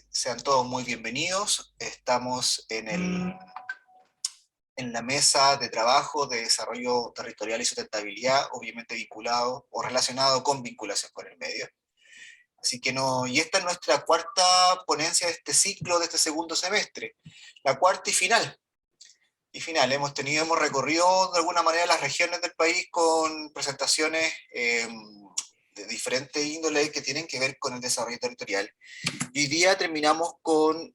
Sean todos muy bienvenidos. Estamos en la mesa de trabajo de desarrollo territorial y sustentabilidad, obviamente vinculado o relacionado con vinculación con el medio. Así que no, y esta es nuestra cuarta ponencia de este ciclo, de este segundo semestre, la cuarta y final. Hemos recorrido de alguna manera las regiones del país con presentaciones de diferentes índoles que tienen que ver con el desarrollo territorial. Y hoy día terminamos con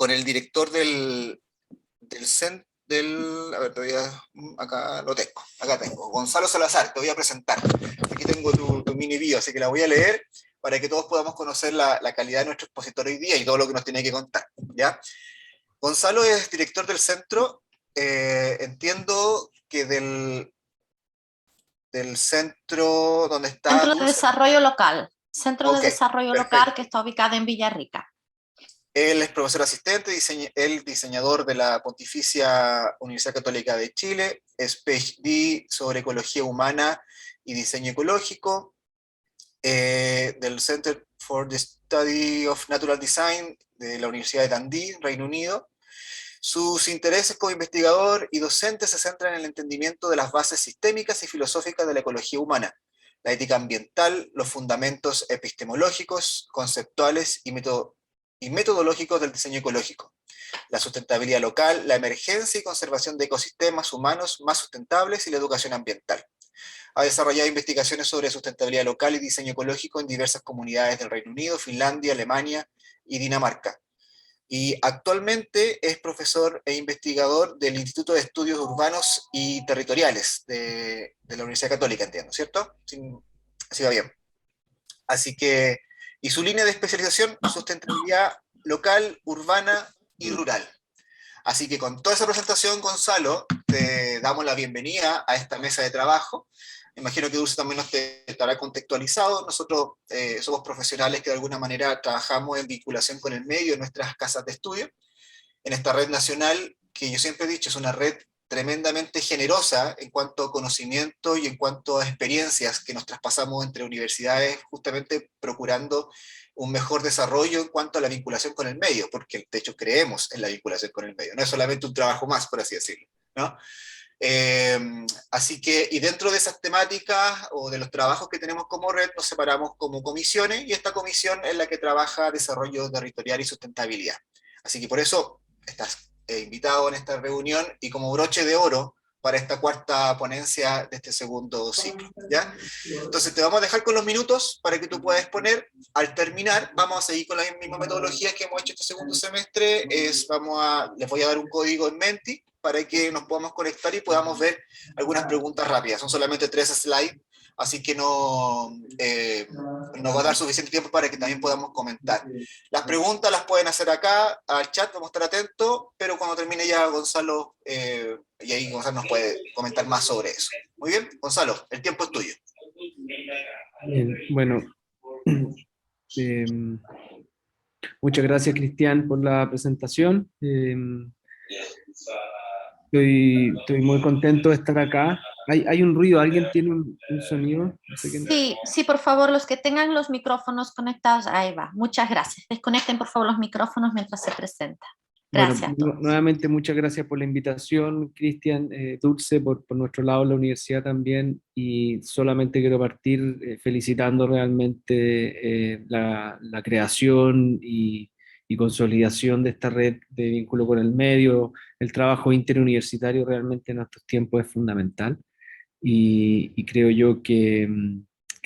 el director del CEN, a ver, acá lo tengo, acá tengo, Gonzalo Salazar, te voy a presentar. Aquí tengo tu mini bio, así que la voy a leer para que todos podamos conocer la calidad de nuestro expositor hoy día y todo lo que nos tiene que contar, ¿ya? Gonzalo es director del centro, entiendo que del centro donde está Centro de Dulce. Desarrollo Local. Centro de Ok, Desarrollo Local que perfecto. está ubicado en Villarrica. Él es profesor asistente, el diseñador de la Pontificia Universidad Católica de Chile, es PhD sobre ecología humana y diseño ecológico, del Center for the Study of Natural Design de la Universidad de Dundee, Reino Unido. Sus intereses como investigador y docente se centran en el entendimiento de las bases sistémicas y filosóficas de la ecología humana, la ética ambiental, los fundamentos epistemológicos, conceptuales y metodológicos del diseño ecológico, la sustentabilidad local, la emergencia y conservación de ecosistemas humanos más sustentables y la educación ambiental. Ha desarrollado investigaciones sobre sustentabilidad local y diseño ecológico en diversas comunidades del Reino Unido, Finlandia, Alemania y Dinamarca. Y actualmente es profesor e investigador del Instituto de Estudios Urbanos y Territoriales de la Universidad Católica, entiendo, ¿cierto? Sí, así va bien. Así que, y su línea de especialización, sustentabilidad local, urbana y rural. Así que con toda esa presentación, Gonzalo, te damos la bienvenida a esta mesa de trabajo. Me imagino que Dulce también nos estará contextualizado. Nosotros somos profesionales que de alguna manera trabajamos en vinculación con el medio en nuestras casas de estudio, en esta red nacional que yo siempre he dicho es una red tremendamente generosa en cuanto a conocimiento y en cuanto a experiencias que nos traspasamos entre universidades, justamente procurando un mejor desarrollo en cuanto a la vinculación con el medio, porque de hecho creemos en la vinculación con el medio, no es solamente un trabajo más, por así decirlo, ¿no? Eh, Así que, y dentro de esas temáticas o de los trabajos que tenemos como red, nos separamos como comisiones, y esta comisión es la que trabaja desarrollo territorial y sustentabilidad. Así que por eso estás invitado en esta reunión y como broche de oro para esta cuarta ponencia de este segundo ciclo, ¿ya? Entonces te vamos a dejar con los minutos para que tú puedas exponer. Al terminar, vamos a seguir con la misma metodología que hemos hecho este segundo semestre. Les voy a dar un código en Menti para que nos podamos conectar y podamos ver algunas preguntas rápidas. Son solamente 3 slides, así que nos va a dar suficiente tiempo para que también podamos comentar. Las preguntas las pueden hacer acá, al chat, vamos a estar atentos, pero cuando termine ya Gonzalo, y ahí Gonzalo nos puede comentar más sobre eso. Muy bien, Gonzalo, el tiempo es tuyo. Bien, bueno, em, muchas gracias, Cristian, por la presentación. Estoy muy contento de estar acá. Hay un ruido, ¿alguien tiene un sonido? No sé quién. Sí, sí, por favor, los que tengan los micrófonos conectados, ahí va. Muchas gracias. Desconecten, por favor, los micrófonos mientras se presenta. Bueno, Gracias a todos. nuevamente muchas gracias por la invitación, Cristian, Dulce, por nuestro lado, la universidad también, y solamente quiero partir felicitando realmente la creación y consolidación de esta red de vínculo con el medio. El trabajo interuniversitario realmente en estos tiempos es fundamental, y creo yo que,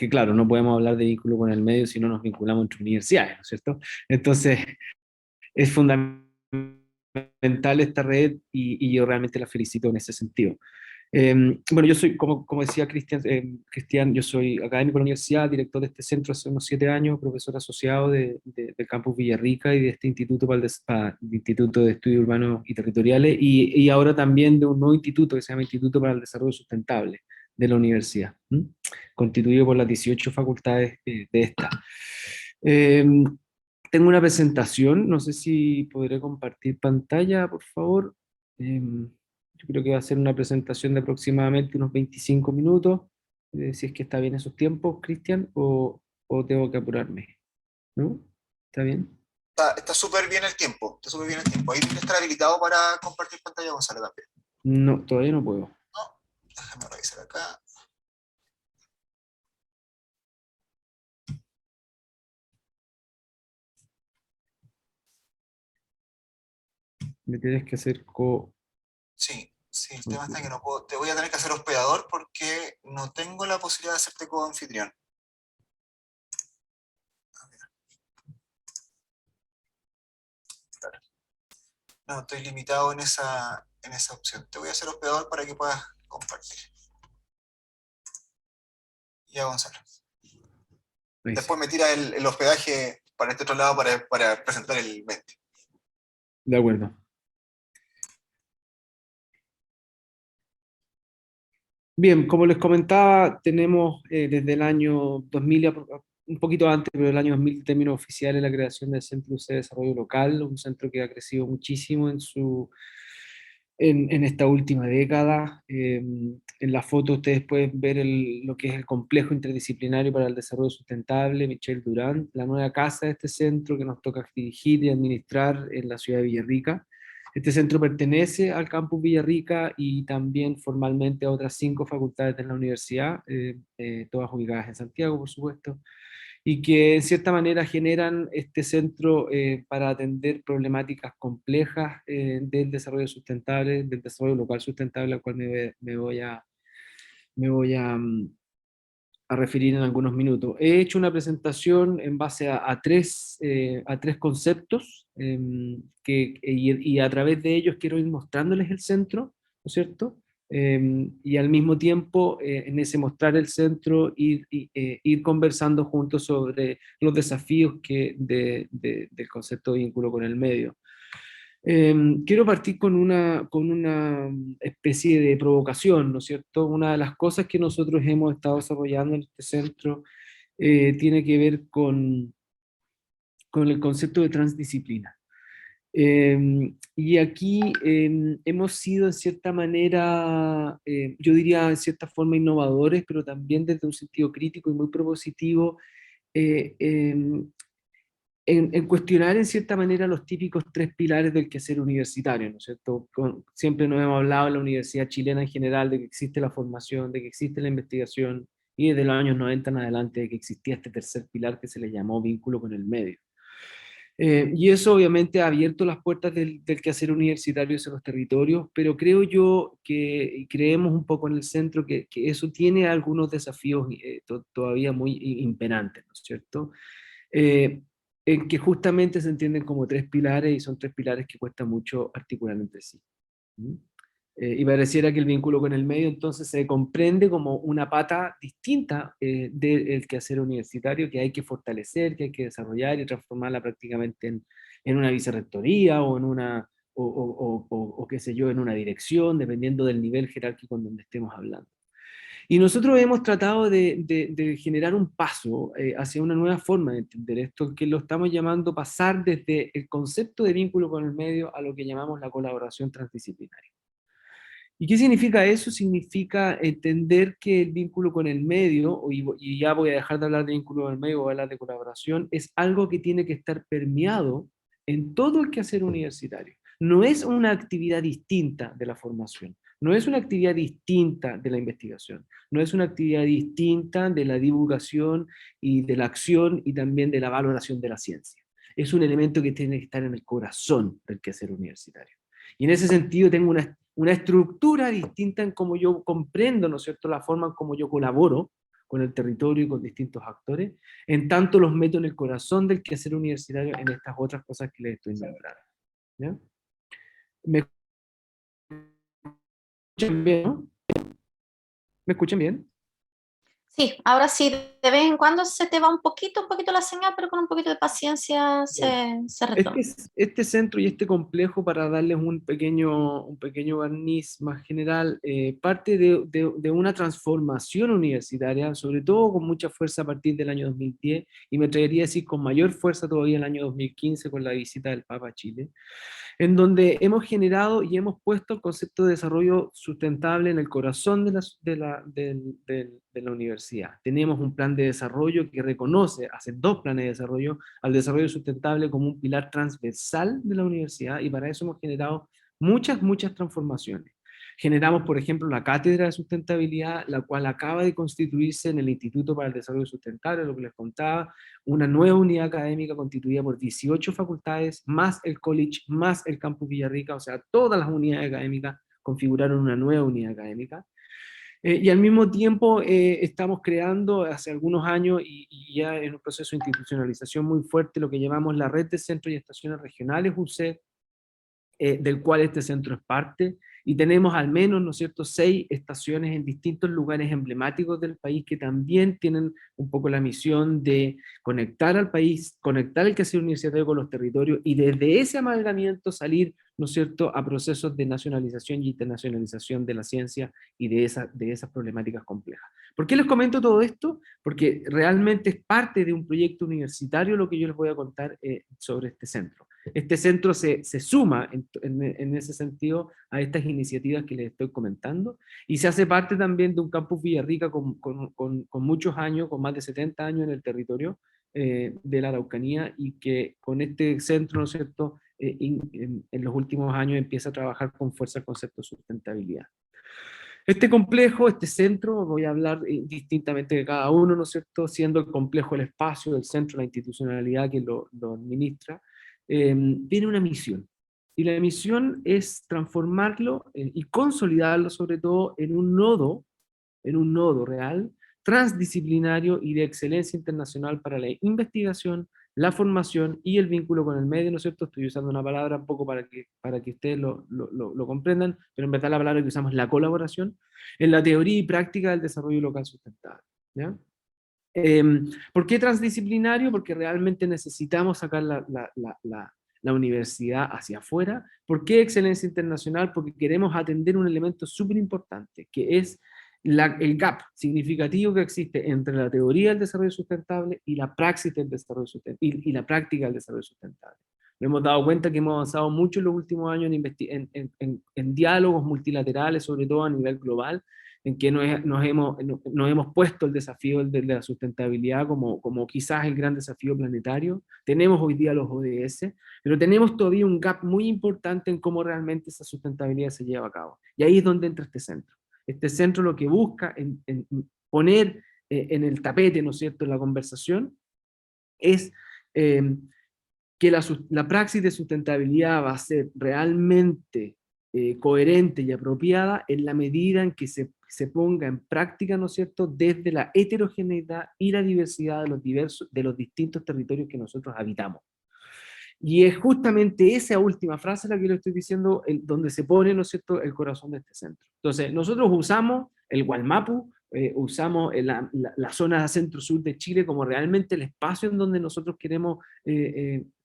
claro, no podemos hablar de vínculo con el medio si no nos vinculamos entre universidades, ¿no es cierto? Entonces, es fundamental esta red, y yo realmente la felicito en ese sentido. Bueno, yo soy, como decía Cristian, yo soy académico de la universidad, director de este centro hace unos 7 años, profesor asociado del campus Villarrica y de este Instituto de Estudios Urbanos y Territoriales, y ahora también de un nuevo instituto que se llama Instituto para el Desarrollo Sustentable de la universidad, constituido por las 18 facultades de esta. Tengo una presentación, no sé si podré compartir pantalla, por favor. Yo creo que va a ser una presentación de aproximadamente unos 25 minutos, si es que está bien esos tiempos, Cristian, o tengo que apurarme, ¿no? ¿Está bien? Está súper bien el tiempo, está súper bien el tiempo. Ahí tiene que estar habilitado para compartir pantalla, Gonzalo, también. No, todavía no puedo. No, déjame revisar acá. Me tienes que hacer Sí, sí, el tema está que no puedo. Te voy a tener que hacer hospedador porque no tengo la posibilidad de hacerte co-anfitrión. Claro. No, estoy limitado en esa opción. Te voy a hacer hospedador para que puedas compartir. Ya, Gonzalo. Ahí sí. Después me tira el hospedaje para este otro lado para presentar el 20. De acuerdo. Bien, como les comentaba, tenemos desde el año 2000, un poquito antes, pero el año 2000 términos oficiales, la creación del Centro UC de Desarrollo Local, un centro que ha crecido muchísimo en esta última década. En la foto ustedes pueden ver lo que es el complejo interdisciplinario para el desarrollo sustentable, Michel Durán, la nueva casa de este centro que nos toca dirigir y administrar en la ciudad de Villarrica. Este centro pertenece al campus Villarrica y también formalmente a otras 5 facultades de la universidad, todas ubicadas en Santiago, por supuesto, y que en cierta manera generan este centro para atender problemáticas complejas del desarrollo sustentable, del desarrollo local sustentable, al cual me voy a referir en algunos minutos. He hecho una presentación en base a tres conceptos y a través de ellos quiero ir mostrándoles el centro, ¿no es cierto? Y al mismo tiempo, en ese mostrar el centro, ir conversando juntos sobre los desafíos del concepto de vínculo con el medio. Quiero partir con una especie de provocación, ¿no es cierto? Una de las cosas que nosotros hemos estado desarrollando en este centro tiene que ver con el concepto de transdisciplina. Y aquí hemos sido en cierta manera, yo diría en cierta forma innovadores, pero también desde un sentido crítico y muy propositivo, eh, em, en cuestionar en cierta manera los típicos 3 pilares del quehacer universitario, ¿no es cierto? Siempre nos hemos hablado en la universidad chilena en general de que existe la formación, de que existe la investigación, y desde los años 90 en adelante de que existía este tercer pilar que se le llamó vínculo con el medio. Y eso obviamente ha abierto las puertas del quehacer universitario hacia los territorios, pero creo yo que, y creemos un poco en el centro, que eso tiene algunos desafíos todavía muy imperantes, ¿no es cierto? Eh, en que justamente se entienden como 3 pilares y son 3 pilares que cuesta mucho articular entre sí. ¿Mm? Y pareciera que el vínculo con el medio entonces se comprende como una pata distinta del quehacer universitario que hay que fortalecer, que hay que desarrollar y transformarla prácticamente en una vicerrectoría o en o qué sé yo, en una dirección, dependiendo del nivel jerárquico en donde estemos hablando. Y nosotros hemos tratado de generar un paso hacia una nueva forma de entender esto, que lo estamos llamando pasar desde el concepto de vínculo con el medio a lo que llamamos la colaboración transdisciplinaria. ¿Y qué significa eso? Significa entender que el vínculo con el medio, y ya voy a dejar de hablar de vínculo con el medio, voy a hablar de colaboración, es algo que tiene que estar permeado en todo el quehacer universitario. No es una actividad distinta de la formación, no es una actividad distinta de la investigación, no es una actividad distinta de la divulgación y de la acción y también de la valoración de la ciencia. Es un elemento que tiene que estar en el corazón del quehacer universitario. Y en ese sentido tengo una estructura distinta en cómo yo comprendo, ¿no es cierto?, la forma en cómo yo colaboro con el territorio y con distintos actores, en tanto los meto en el corazón del quehacer universitario en estas otras cosas que les estoy nombrando. ¿Ya? ¿Me escuchan bien? ¿No? ¿Me escuchan bien? Sí, ahora sí, de vez en cuando se te va un poquito la señal, pero con un poquito de paciencia Bien. se retoma. Este centro y este complejo, para darles un pequeño barniz más general, parte de una transformación universitaria, sobre todo con mucha fuerza a partir del año 2010, y me atrevería a decir con mayor fuerza todavía en el año 2015 con la visita del Papa a Chile, en donde hemos generado y hemos puesto el concepto de desarrollo sustentable en el corazón de la universidad. Tenemos un plan plan de desarrollo que reconoce, hace 2 planes de desarrollo, al desarrollo sustentable como un pilar transversal de la universidad, y para eso hemos generado muchas transformaciones. Generamos, por ejemplo, la Cátedra de Sustentabilidad, la cual acaba de constituirse en el Instituto para el Desarrollo Sustentable, lo que les contaba, una nueva unidad académica constituida por 18 facultades, más el college, más el campus Villarrica, o sea, todas las unidades académicas configuraron una nueva unidad académica. Y al mismo tiempo estamos creando hace algunos años y ya en un proceso de institucionalización muy fuerte lo que llamamos la red de centros y estaciones regionales UCED, del cual este centro es parte, y tenemos al menos, ¿no es cierto?, 6 estaciones en distintos lugares emblemáticos del país que también tienen un poco la misión de conectar al país, conectar el quehacer universitario con los territorios, y desde ese amalgamiento salir, ¿no es cierto?, a procesos de nacionalización y internacionalización de la ciencia y de esas problemáticas complejas. ¿Por qué les comento todo esto? Porque realmente es parte de un proyecto universitario lo que yo les voy a contar sobre este centro. Este centro se suma en ese sentido a estas iniciativas que les estoy comentando, y se hace parte también de un campus Villarrica con muchos años, con más de 70 años en el territorio de la Araucanía, y que con este centro, ¿no es cierto?, en los últimos años empieza a trabajar con fuerza el concepto de sustentabilidad. Este complejo, este centro, voy a hablar distintamente de cada uno, ¿no es cierto?, siendo el complejo el espacio, el centro, la institucionalidad que lo administra, tiene una misión. Y la misión es transformarlo y consolidarlo sobre todo en un nodo real, transdisciplinario y de excelencia internacional para la investigación, la formación y el vínculo con el medio, ¿no es cierto? Estoy usando una palabra un poco para que ustedes lo comprendan, pero en verdad la palabra que usamos es la colaboración, en la teoría y práctica del desarrollo local sustentable, ¿ya? ¿Por qué transdisciplinario? Porque realmente necesitamos sacar la universidad hacia afuera. ¿Por qué excelencia internacional? Porque queremos atender un elemento súper importante, que es el gap significativo que existe entre la teoría del desarrollo sustentable y la praxis del desarrollo sustentable, y la práctica del desarrollo sustentable. Nos hemos dado cuenta que hemos avanzado mucho en los últimos años en diálogos multilaterales, sobre todo a nivel global, en que nos hemos puesto el desafío de la sustentabilidad como quizás el gran desafío planetario. Tenemos hoy día los ODS, pero tenemos todavía un gap muy importante en cómo realmente esa sustentabilidad se lleva a cabo. Y ahí es donde entra este centro. Este centro lo que busca en poner en el tapete, ¿no es cierto?, en la conversación, es que la praxis de sustentabilidad va a ser realmente coherente y apropiada en la medida en que se ponga en práctica, ¿no es cierto?, desde la heterogeneidad y la diversidad de los distintos territorios que nosotros habitamos. Y es justamente esa última frase la que le estoy diciendo, donde se pone, ¿no es cierto?, el corazón de este centro. Entonces, nosotros usamos el Gualmapu, usamos la zona centro-sur de Chile como realmente el espacio en donde nosotros queremos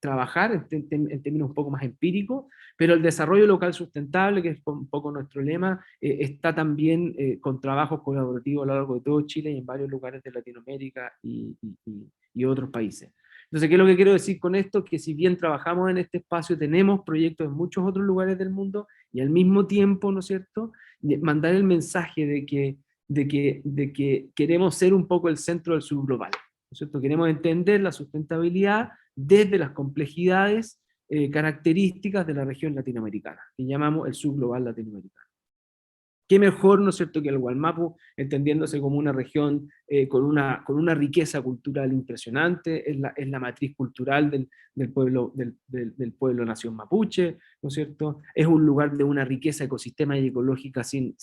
trabajar en términos un poco más empíricos, pero el desarrollo local sustentable, que es un poco nuestro lema, está también con trabajos colaborativos a lo largo de todo Chile y en varios lugares de Latinoamérica y otros países. Entonces, ¿qué es lo que quiero decir con esto? Que si bien trabajamos en este espacio, tenemos proyectos en muchos otros lugares del mundo, y al mismo tiempo, ¿no es cierto?, mandar el mensaje de que queremos ser un poco el centro del sur global, ¿no es cierto? Queremos entender la sustentabilidad desde las complejidades características de la región latinoamericana, que llamamos el sur global latinoamericano. Qué mejor, ¿no es cierto?, que el Gualmapu, entendiéndose como una región con una riqueza cultural impresionante, es la matriz cultural del pueblo nación mapuche, ¿no es cierto? Es un lugar de una riqueza ecosistema y ecológica sin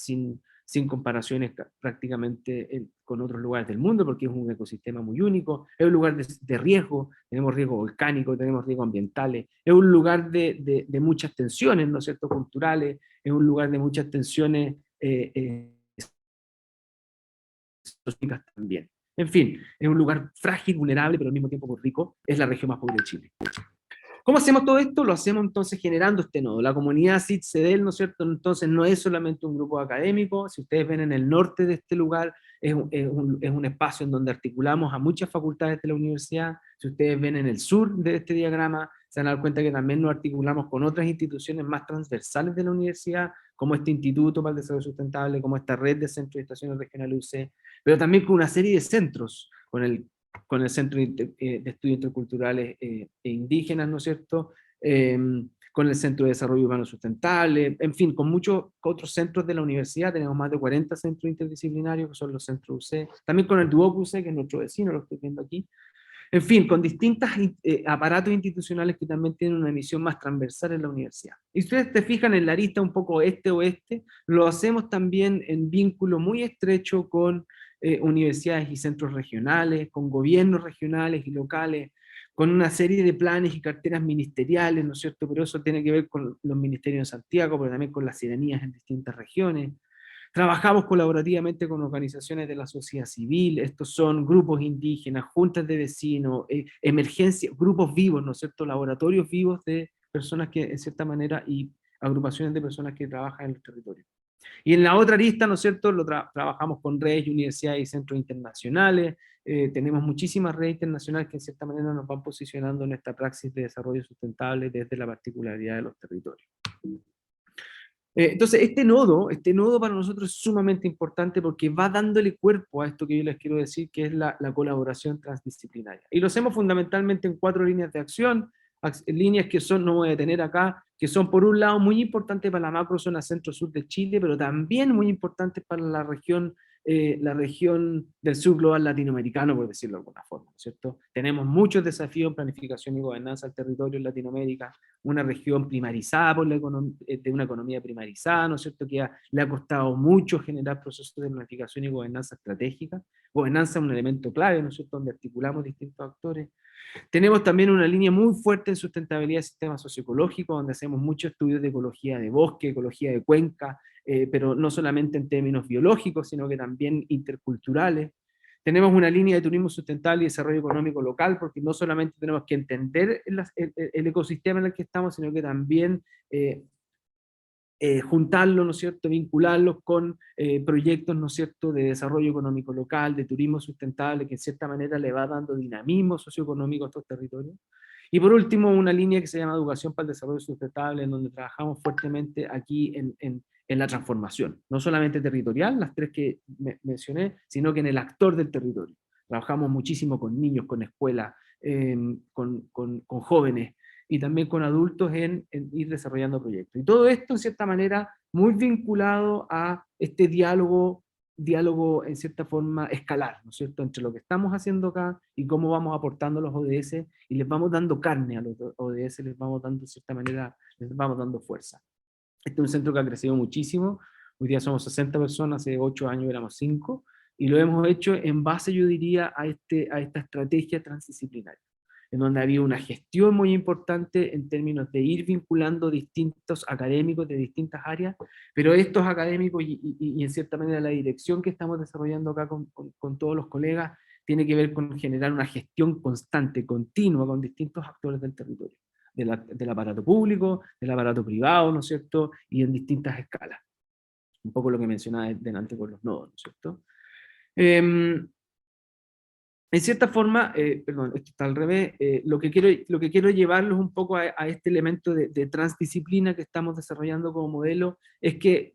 comparaciones prácticamente con otros lugares del mundo, porque es un ecosistema muy único. Es un lugar de riesgo, tenemos riesgo volcánico, tenemos riesgos ambientales, es un lugar de muchas tensiones, ¿no es cierto?, culturales, es un lugar de muchas tensiones también. En fin, es un lugar frágil, vulnerable, pero al mismo tiempo muy rico. Es la región más pobre de Chile. ¿Cómo hacemos todo esto? Lo hacemos entonces generando este nodo. La comunidad CID-CEDEL, ¿no es cierto? Entonces no es solamente un grupo académico. Si ustedes ven en el norte de este lugar, es un espacio en donde articulamos a muchas facultades de la universidad. Si ustedes ven en el sur de este diagrama, se van a dar cuenta que también nos articulamos con otras instituciones más transversales de la universidad, como este Instituto para el Desarrollo Sustentable, como esta red de centros y estaciones regionales UC, pero también con una serie de centros con el Centro de Estudios Interculturales e Indígenas, ¿no es cierto? Con el Centro de Desarrollo Urbano Sustentable, en fin, con muchos otros centros de la universidad. Tenemos más de 40 centros interdisciplinarios, que son los centros UC, también con el Duoc UC, que es nuestro vecino, lo estoy viendo aquí. En fin, con distintos aparatos institucionales que también tienen una misión más transversal en la universidad. Y si ustedes te fijan en la lista un poco este-oeste, lo hacemos también en vínculo muy estrecho con universidades y centros regionales, con gobiernos regionales y locales, con una serie de planes y carteras ministeriales, ¿no es cierto? Pero eso tiene que ver con los ministerios de Santiago, pero también con las seremías en distintas regiones. Trabajamos colaborativamente con organizaciones de la sociedad civil, estos son grupos indígenas, juntas de vecinos, emergencias, grupos vivos, ¿no es cierto?, laboratorios vivos de personas que, en cierta manera, y agrupaciones de personas que trabajan en los territorios. Y en la otra lista, ¿no es cierto?, trabajamos con redes, universidades y centros internacionales, tenemos muchísimas redes internacionales que en cierta manera nos van posicionando en esta praxis de desarrollo sustentable desde la particularidad de los territorios. Entonces, este nodo para nosotros es sumamente importante porque va dándole cuerpo a esto que yo les quiero decir, que es la colaboración transdisciplinaria. Y lo hacemos fundamentalmente en 4 líneas de acción, líneas que son, no voy a detener acá, que son por un lado muy importantes para la macrozona centro-sur de Chile, pero también muy importantes para la región del sur global latinoamericano, por decirlo de alguna forma, ¿no es cierto? Tenemos muchos desafíos en planificación y gobernanza del territorio en Latinoamérica, una región primarizada por de una economía primarizada, ¿no es cierto?, que le ha costado mucho generar procesos de planificación y gobernanza estratégica. Gobernanza es un elemento clave, ¿no es cierto?, donde articulamos distintos actores. Tenemos también una línea muy fuerte en sustentabilidad del sistema socioecológico, donde hacemos muchos estudios de ecología de bosque, ecología de cuenca, pero no solamente en términos biológicos, sino que también interculturales. Tenemos una línea de turismo sustentable y desarrollo económico local, porque no solamente tenemos que entender el ecosistema en el que estamos, sino que también juntarlo, ¿no es cierto?, vincularlos con proyectos, ¿no es cierto?, de desarrollo económico local, de turismo sustentable, que en cierta manera le va dando dinamismo socioeconómico a estos territorios. Y por último, una línea que se llama Educación para el Desarrollo Sustentable, en donde trabajamos fuertemente aquí en la transformación, no solamente territorial, las 3 que mencioné, sino que en el actor del territorio. Trabajamos muchísimo con niños, con escuelas, con jóvenes, y también con adultos en ir desarrollando proyectos. Y todo esto, en cierta manera, muy vinculado a este diálogo en cierta forma escalar, ¿no es cierto?, entre lo que estamos haciendo acá y cómo vamos aportando a los ODS, y les vamos dando carne a los ODS, les vamos dando, de cierta manera, les vamos dando fuerza. Este es un centro que ha crecido muchísimo, hoy día somos 60 personas, hace 8 años éramos 5, y lo hemos hecho en base, yo diría, a esta estrategia transdisciplinaria, en donde había una gestión muy importante en términos de ir vinculando distintos académicos de distintas áreas, pero estos académicos y en cierta manera la dirección que estamos desarrollando acá con todos los colegas, tiene que ver con generar una gestión constante, continua, con distintos actores del territorio, del aparato público, del aparato privado, ¿no es cierto?, y en distintas escalas. Un poco lo que mencionaba delante con los nodos, ¿no es cierto? En cierta forma, perdón, esto está al revés, lo que quiero llevarlos un poco a este elemento de transdisciplina que estamos desarrollando como modelo, es que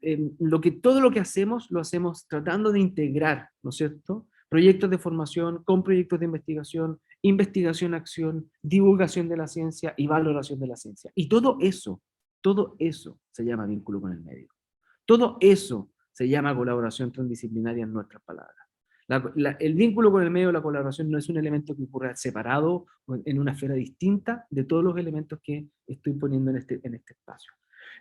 todo lo que hacemos, lo hacemos tratando de integrar, ¿no es cierto?, proyectos de formación con proyectos de investigación-acción, divulgación de la ciencia y valoración de la ciencia. Y todo eso se llama vínculo con el medio. Todo eso se llama colaboración transdisciplinaria en nuestras palabras. El vínculo con el medio, la colaboración, no es un elemento que ocurra separado o en una esfera distinta de todos los elementos que estoy poniendo en este espacio.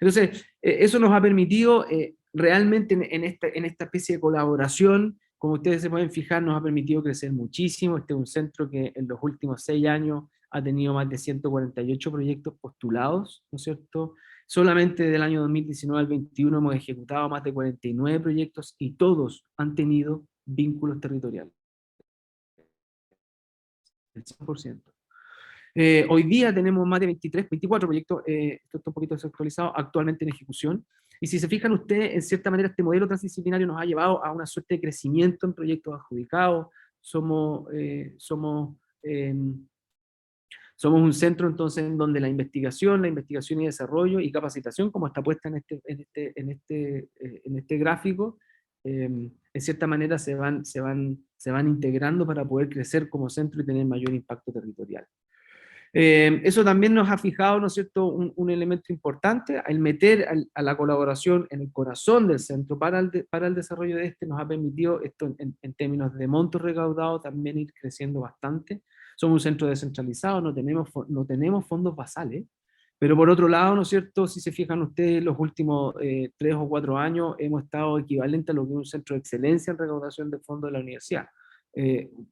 Entonces, eso nos ha permitido realmente en esta especie de colaboración, como ustedes se pueden fijar, nos ha permitido crecer muchísimo. Este es un centro que en los últimos 6 años ha tenido más de 148 proyectos postulados, ¿no es cierto? Solamente del año 2019 al 2021 hemos ejecutado más de 49 proyectos y todos han tenido vínculos territoriales. El 100%. Hoy día tenemos más de 24 proyectos, esto está un poquito desactualizado, actualmente en ejecución. Y si se fijan ustedes, en cierta manera este modelo transdisciplinario nos ha llevado a una suerte de crecimiento en proyectos adjudicados. Somos un centro entonces en donde la investigación y desarrollo y capacitación, como está puesta en este gráfico, en cierta manera se van integrando para poder crecer como centro y tener mayor impacto territorial. Eso también nos ha fijado, ¿no es cierto?, un elemento importante, al meter a la colaboración en el corazón del centro para el desarrollo de este, nos ha permitido esto en términos de montos recaudados también ir creciendo bastante. Somos un centro descentralizado, no tenemos fondos basales, pero por otro lado, ¿no es cierto?, si se fijan ustedes, los últimos 3 o 4 años hemos estado equivalente a lo que es un centro de excelencia en recaudación de fondos de la universidad.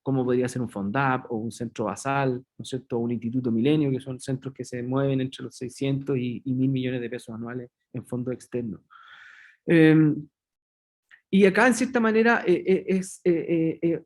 Como podría ser un FONDAP o un centro basal, ¿no es cierto?, un instituto milenio, que son centros que se mueven entre los 600 y 1.000 millones de pesos anuales en fondos externos. Y acá, en cierta manera,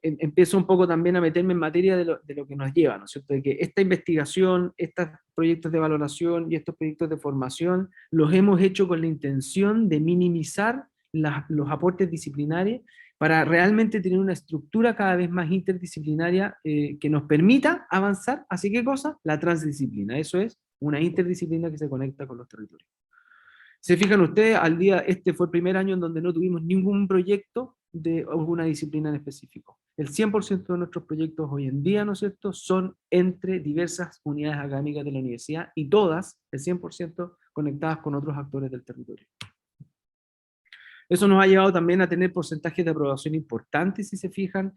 empiezo un poco también a meterme en materia de lo que nos lleva, ¿no es cierto?, de que esta investigación, estos proyectos de valoración y estos proyectos de formación, los hemos hecho con la intención de minimizar los aportes disciplinarios para realmente tener una estructura cada vez más interdisciplinaria que nos permita avanzar hacia ¿qué cosa? La transdisciplina. Eso es una interdisciplina que se conecta con los territorios. Se fijan ustedes, este fue el primer año en donde no tuvimos ningún proyecto de alguna disciplina en específico. El 100% de nuestros proyectos hoy en día, ¿no es cierto?, son entre diversas unidades académicas de la universidad y todas, el 100%, conectadas con otros actores del territorio. Eso nos ha llevado también a tener porcentajes de aprobación importantes, si se fijan.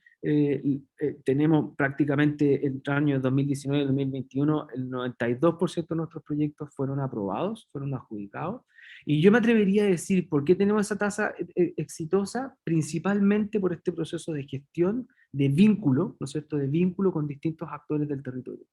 Tenemos prácticamente entre años 2019 y 2021, el 92% de nuestros proyectos fueron aprobados, fueron adjudicados. Y yo me atrevería a decir, ¿por qué tenemos esa tasa exitosa? Principalmente por este proceso de gestión, de vínculo, ¿no es cierto?, de vínculo con distintos actores del territorio.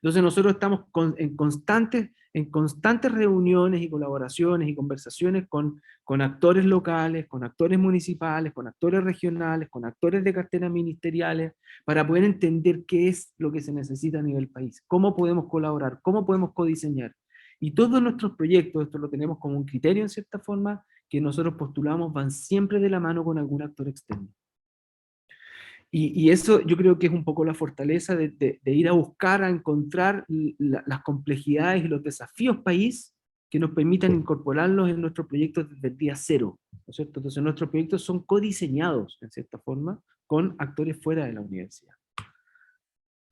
Entonces nosotros estamos en constantes reuniones y colaboraciones y conversaciones con actores locales, con actores municipales, con actores regionales, con actores de carteras ministeriales, para poder entender qué es lo que se necesita a nivel país, cómo podemos colaborar, cómo podemos codiseñar. Y todos nuestros proyectos, esto lo tenemos como un criterio en cierta forma, que nosotros postulamos, van siempre de la mano con algún actor externo. Y eso yo creo que es un poco la fortaleza de ir a buscar, a encontrar las complejidades y los desafíos país que nos permitan incorporarlos en nuestros proyectos desde el día cero, ¿no es cierto? Entonces nuestros proyectos son codiseñados, en cierta forma, con actores fuera de la universidad.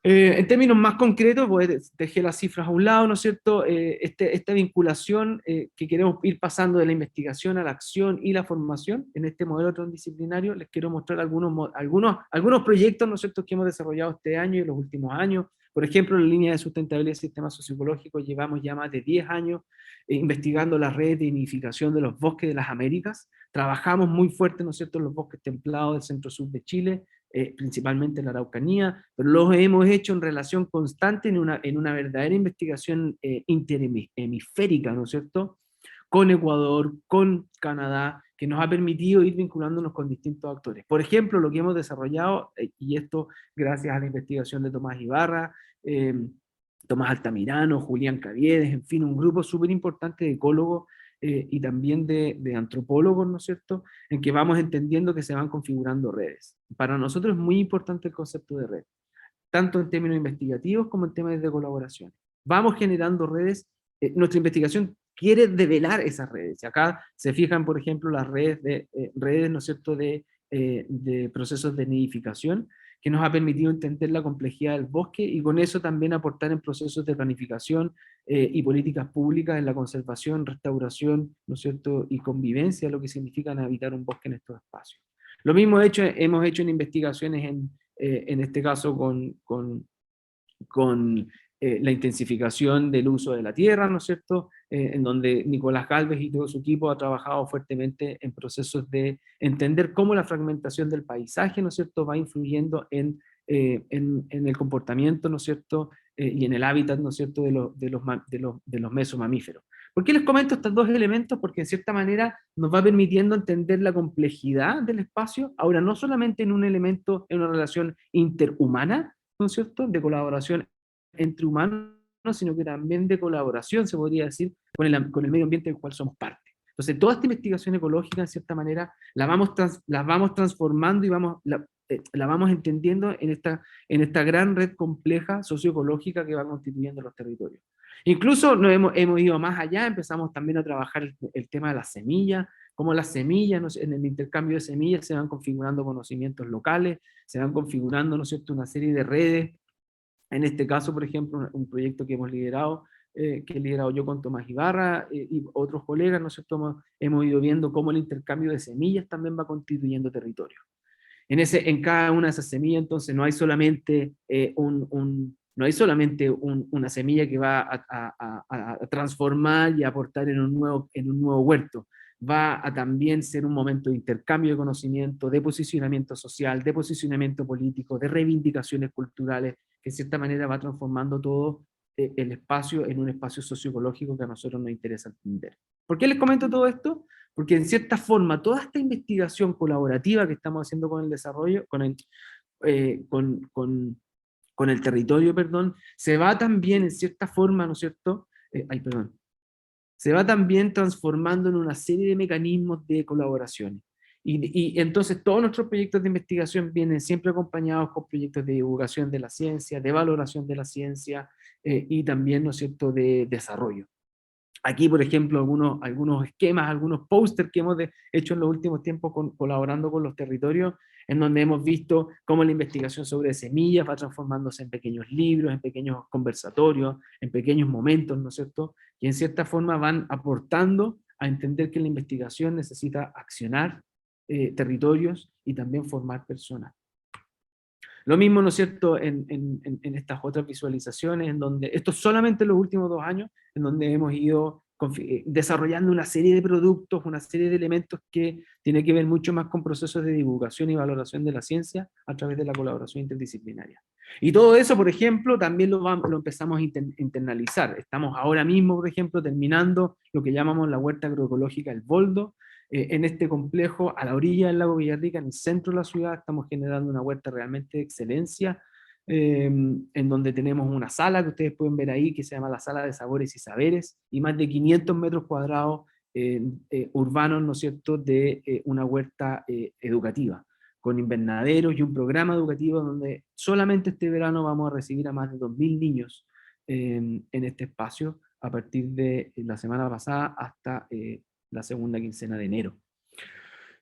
En términos más concretos, pues dejé las cifras a un lado, ¿no es cierto? Esta vinculación que queremos ir pasando de la investigación a la acción y la formación en este modelo transdisciplinario, les quiero mostrar algunos proyectos, ¿no es cierto?, que hemos desarrollado este año y en los últimos años. Por ejemplo, en la línea de sustentabilidad del sistema socioecológico llevamos ya más de 10 años investigando la red de nidificación de los bosques de las Américas. Trabajamos muy fuerte, ¿no es cierto?, en los bosques templados del centro-sur de Chile, principalmente en la Araucanía, pero lo hemos hecho en relación constante en una verdadera investigación interhemisférica, ¿no es cierto?, con Ecuador, con Canadá, que nos ha permitido ir vinculándonos con distintos actores. Por ejemplo, lo que hemos desarrollado, y esto gracias a la investigación de Tomás Ibarra, Tomás Altamirano, Julián Caviedes, en fin, un grupo súper importante de ecólogos y también de antropólogos, ¿no es cierto?, en que vamos entendiendo que se van configurando redes. Para nosotros es muy importante el concepto de red, tanto en términos investigativos como en temas de colaboración. Vamos generando redes, nuestra investigación quiere develar esas redes. Acá se fijan, por ejemplo, las redes, ¿no es cierto?, de procesos de nidificación, que nos ha permitido entender la complejidad del bosque y con eso también aportar en procesos de planificación y políticas públicas en la conservación, restauración, ¿no es cierto?, y convivencia, lo que significa habitar un bosque en estos espacios. Lo mismo hemos hecho en investigaciones en este caso con la intensificación del uso de la tierra, ¿no es cierto?, en donde Nicolás Gálvez y todo su equipo ha trabajado fuertemente en procesos de entender cómo la fragmentación del paisaje, ¿no es cierto?, va influyendo en el comportamiento, ¿no es cierto?, y en el hábitat, ¿no es cierto?, de los mesomamíferos. ¿Por qué les comento estos dos elementos? Porque en cierta manera nos va permitiendo entender la complejidad del espacio, ahora no solamente en un elemento, en una relación interhumana, ¿no es cierto?, de colaboración entre humanos, sino que también de colaboración, se podría decir, con el medio ambiente del cual somos parte. Entonces, toda esta investigación ecológica, en cierta manera, la vamos transformando y la vamos entendiendo en esta gran red compleja socioecológica que va constituyendo los territorios. Incluso hemos ido más allá, empezamos también a trabajar el tema de las semillas, cómo las semillas, ¿no? En el intercambio de semillas se van configurando conocimientos locales, se van configurando, ¿no es cierto?, una serie de redes. En este caso, por ejemplo, un proyecto que hemos liderado, que he liderado yo con Tomás Ibarra y otros colegas, ¿no es cierto?, hemos ido viendo cómo el intercambio de semillas también va constituyendo territorio. En cada una de esas semillas, entonces, no hay solamente, una semilla que va a transformar y a aportar en un nuevo huerto. Va a también ser un momento de intercambio de conocimiento, de posicionamiento social, de posicionamiento político, de reivindicaciones culturales, que de cierta manera va transformando todo el espacio en un espacio socioecológico que a nosotros nos interesa entender. ¿Por qué les comento todo esto? Porque en cierta forma toda esta investigación colaborativa que estamos haciendo con el desarrollo, con el territorio, perdón, se va también en cierta forma, ¿no es cierto? Se va también transformando en una serie de mecanismos de colaboraciones. Y entonces todos nuestros proyectos de investigación vienen siempre acompañados con proyectos de divulgación de la ciencia, de valoración de la ciencia y también, ¿no es cierto?, de desarrollo. Aquí, por ejemplo, algunos esquemas, algunos pósters que hemos hecho en los últimos tiempos colaborando con los territorios, en donde hemos visto cómo la investigación sobre semillas va transformándose en pequeños libros, en pequeños conversatorios, en pequeños momentos, ¿no es cierto? Y en cierta forma van aportando a entender que la investigación necesita accionar territorios y también formar personas. Lo mismo, ¿no es cierto?, en estas otras visualizaciones, en donde, esto solamente en los últimos 2 años, en donde hemos ido desarrollando una serie de productos, una serie de elementos que tienen que ver mucho más con procesos de divulgación y valoración de la ciencia a través de la colaboración interdisciplinaria. Y todo eso, por ejemplo, también lo empezamos a internalizar. Estamos ahora mismo, por ejemplo, terminando lo que llamamos la huerta agroecológica El Boldo, en este complejo, a la orilla del lago Villarrica, en el centro de la ciudad, estamos generando una huerta realmente de excelencia, en donde tenemos una sala que ustedes pueden ver ahí, que se llama la Sala de Sabores y Saberes, y más de 500 metros cuadrados urbanos, ¿no es cierto?, de una huerta educativa, con invernaderos y un programa educativo donde solamente este verano vamos a recibir a más de 2.000 niños en este espacio, a partir de la semana pasada hasta la segunda quincena de enero.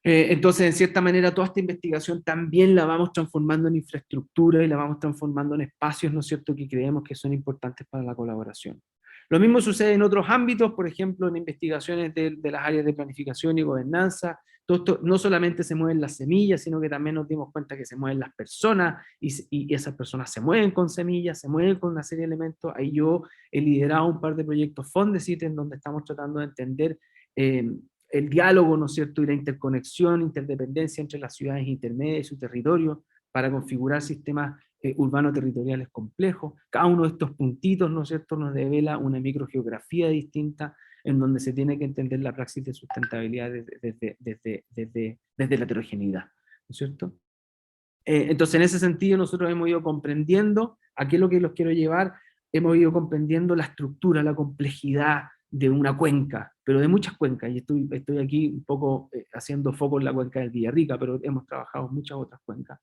Entonces, en cierta manera, toda esta investigación también la vamos transformando en infraestructura y la vamos transformando en espacios, ¿no es cierto?, que creemos que son importantes para la colaboración. Lo mismo sucede en otros ámbitos, por ejemplo, en investigaciones de las áreas de planificación y gobernanza. Todo esto no solamente se mueven las semillas, sino que también nos dimos cuenta que se mueven las personas y esas personas se mueven con semillas, se mueven con una serie de elementos. Ahí yo he liderado un par de proyectos Fondesit en donde estamos tratando de entender el diálogo, ¿no es cierto?, y la interconexión, interdependencia entre las ciudades intermedias y su territorio para configurar sistemas urbano-territoriales complejos. Cada uno de estos puntitos, ¿no es cierto?, nos devela una microgeografía distinta en donde se tiene que entender la praxis de sustentabilidad desde la heterogeneidad, ¿no es cierto? Entonces, en ese sentido, nosotros hemos ido comprendiendo, aquí es lo que los quiero llevar, hemos ido comprendiendo la estructura, la complejidad de una cuenca, pero de muchas cuencas, y estoy aquí un poco haciendo foco en la cuenca del Villarrica, pero hemos trabajado en muchas otras cuencas,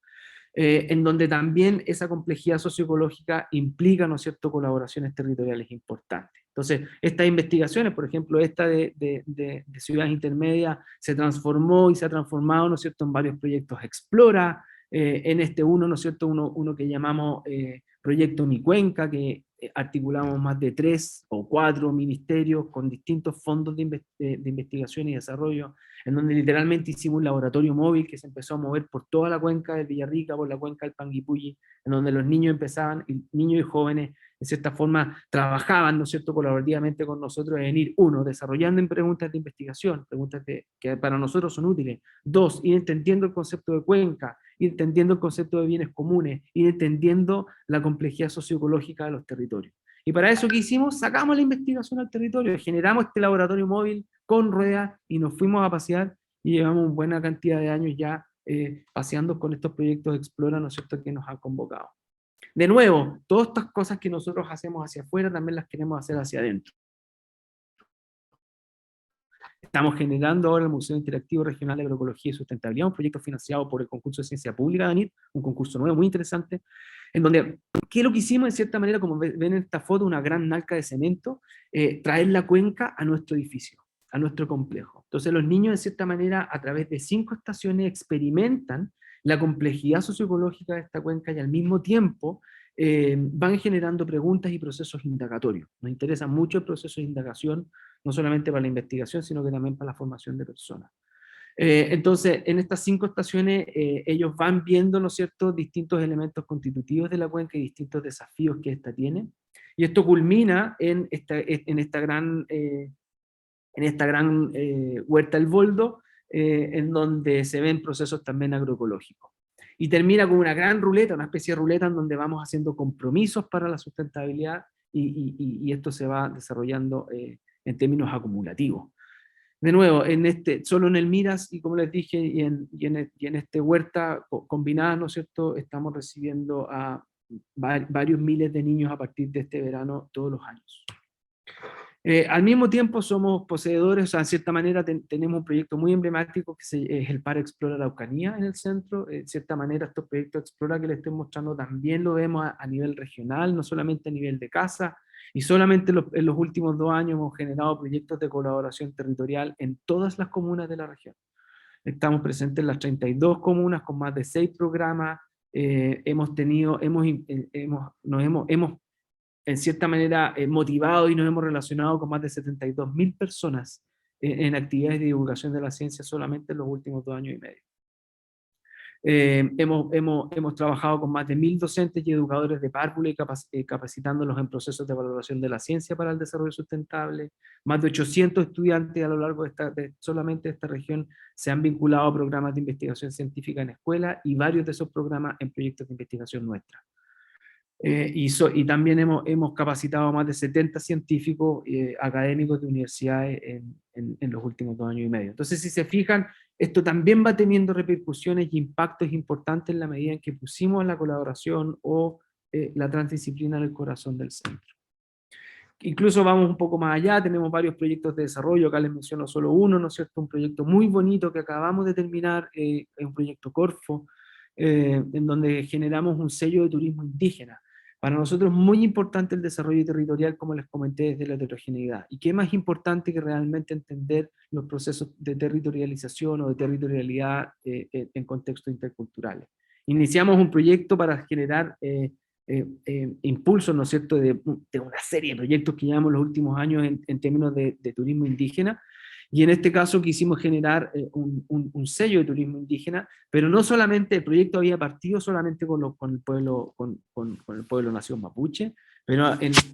en donde también esa complejidad socioecológica implica, ¿no es cierto?, colaboraciones territoriales importantes. Entonces, estas investigaciones, por ejemplo, esta de ciudades intermedias, se transformó y se ha transformado, ¿no es cierto?, en varios proyectos Explora, en este uno, ¿no es cierto?, uno que llamamos Proyecto Mi Cuenca, que articulamos más de 3 o 4 ministerios con distintos fondos de investigación y desarrollo, en donde literalmente hicimos un laboratorio móvil que se empezó a mover por toda la cuenca del Villarrica, por la cuenca del Panguipulli, en donde los niños niños y jóvenes, de cierta forma, trabajaban, ¿no es cierto?, colaborativamente con nosotros en ir, 1, desarrollando en preguntas de investigación, preguntas que para nosotros son útiles; 2, ir entendiendo el concepto de cuenca, ir entendiendo el concepto de bienes comunes, ir entendiendo la complejidad socioecológica de los territorios. Y para eso, ¿qué hicimos? Sacamos la investigación al territorio, generamos este laboratorio móvil con ruedas y nos fuimos a pasear y llevamos buena cantidad de años ya paseando con estos proyectos de Explora, ¿no es cierto?, que nos han convocado. De nuevo, todas estas cosas que nosotros hacemos hacia afuera también las queremos hacer hacia adentro. Estamos generando ahora el Museo Interactivo Regional de Agroecología y Sustentabilidad, un proyecto financiado por el concurso de Ciencia Pública de ANIT, un concurso nuevo muy interesante, en donde, ¿qué es lo que hicimos? En cierta manera, como ven en esta foto, una gran nalca de cemento, traer la cuenca a nuestro edificio. a nuestro complejo. Entonces los niños, de cierta manera, a través de 5 estaciones experimentan la complejidad socioecológica de esta cuenca y al mismo tiempo van generando preguntas y procesos indagatorios. Nos interesa mucho el proceso de indagación, no solamente para la investigación, sino que también para la formación de personas. Entonces, en estas 5 estaciones, ellos van viendo, ¿no es cierto?, distintos elementos constitutivos de la cuenca y distintos desafíos que ésta tiene. Y esto culmina en esta gran Huerta El Boldo, en donde se ven procesos también agroecológicos. Y termina con una gran ruleta, una especie de ruleta en donde vamos haciendo compromisos para la sustentabilidad y esto se va desarrollando en términos acumulativos. De nuevo, solo en el Miras, y como les dije, y en este Huerta combinada, ¿no es cierto?, estamos recibiendo a varios miles de niños a partir de este verano todos los años. Al mismo tiempo somos poseedores, o sea, en cierta manera tenemos un proyecto muy emblemático que es el Para Explora Araucanía en el centro. En cierta manera estos proyectos Explora que les estoy mostrando también lo vemos a nivel regional, no solamente a nivel de casa, y solamente en los últimos 2 años hemos generado proyectos de colaboración territorial en todas las comunas de la región. Estamos presentes en las 32 comunas con más de 6 programas, hemos en cierta manera motivado y nos hemos relacionado con más de 72.000 personas en actividades de divulgación de la ciencia solamente en los últimos 2 años y medio. Hemos trabajado con más de 1.000 docentes y educadores de párvula y capacitándolos en procesos de valoración de la ciencia para el desarrollo sustentable. Más de 800 estudiantes a lo largo solamente de esta región se han vinculado a programas de investigación científica en escuela y varios de esos programas en proyectos de investigación nuestra. Y también hemos capacitado a más de 70 científicos académicos de universidades en los últimos 2 años y medio. Entonces, si se fijan, esto también va teniendo repercusiones y impactos importantes en la medida en que pusimos la colaboración o la transdisciplina en el corazón del centro. Incluso vamos un poco más allá, tenemos varios proyectos de desarrollo, acá les menciono solo uno, ¿no es cierto? Un proyecto muy bonito que acabamos de terminar, es un proyecto Corfo, en donde generamos un sello de turismo indígena. Para nosotros es muy importante el desarrollo territorial, como les comenté, desde la heterogeneidad. ¿Y qué más importante que realmente entender los procesos de territorialización o de territorialidad en contextos interculturales? Iniciamos un proyecto para generar impulsos, ¿no es cierto?, de una serie de proyectos que llevamos los últimos años en términos de turismo indígena. Y en este caso quisimos generar un sello de turismo indígena, pero no solamente, el proyecto había partido solamente con el pueblo nación mapuche,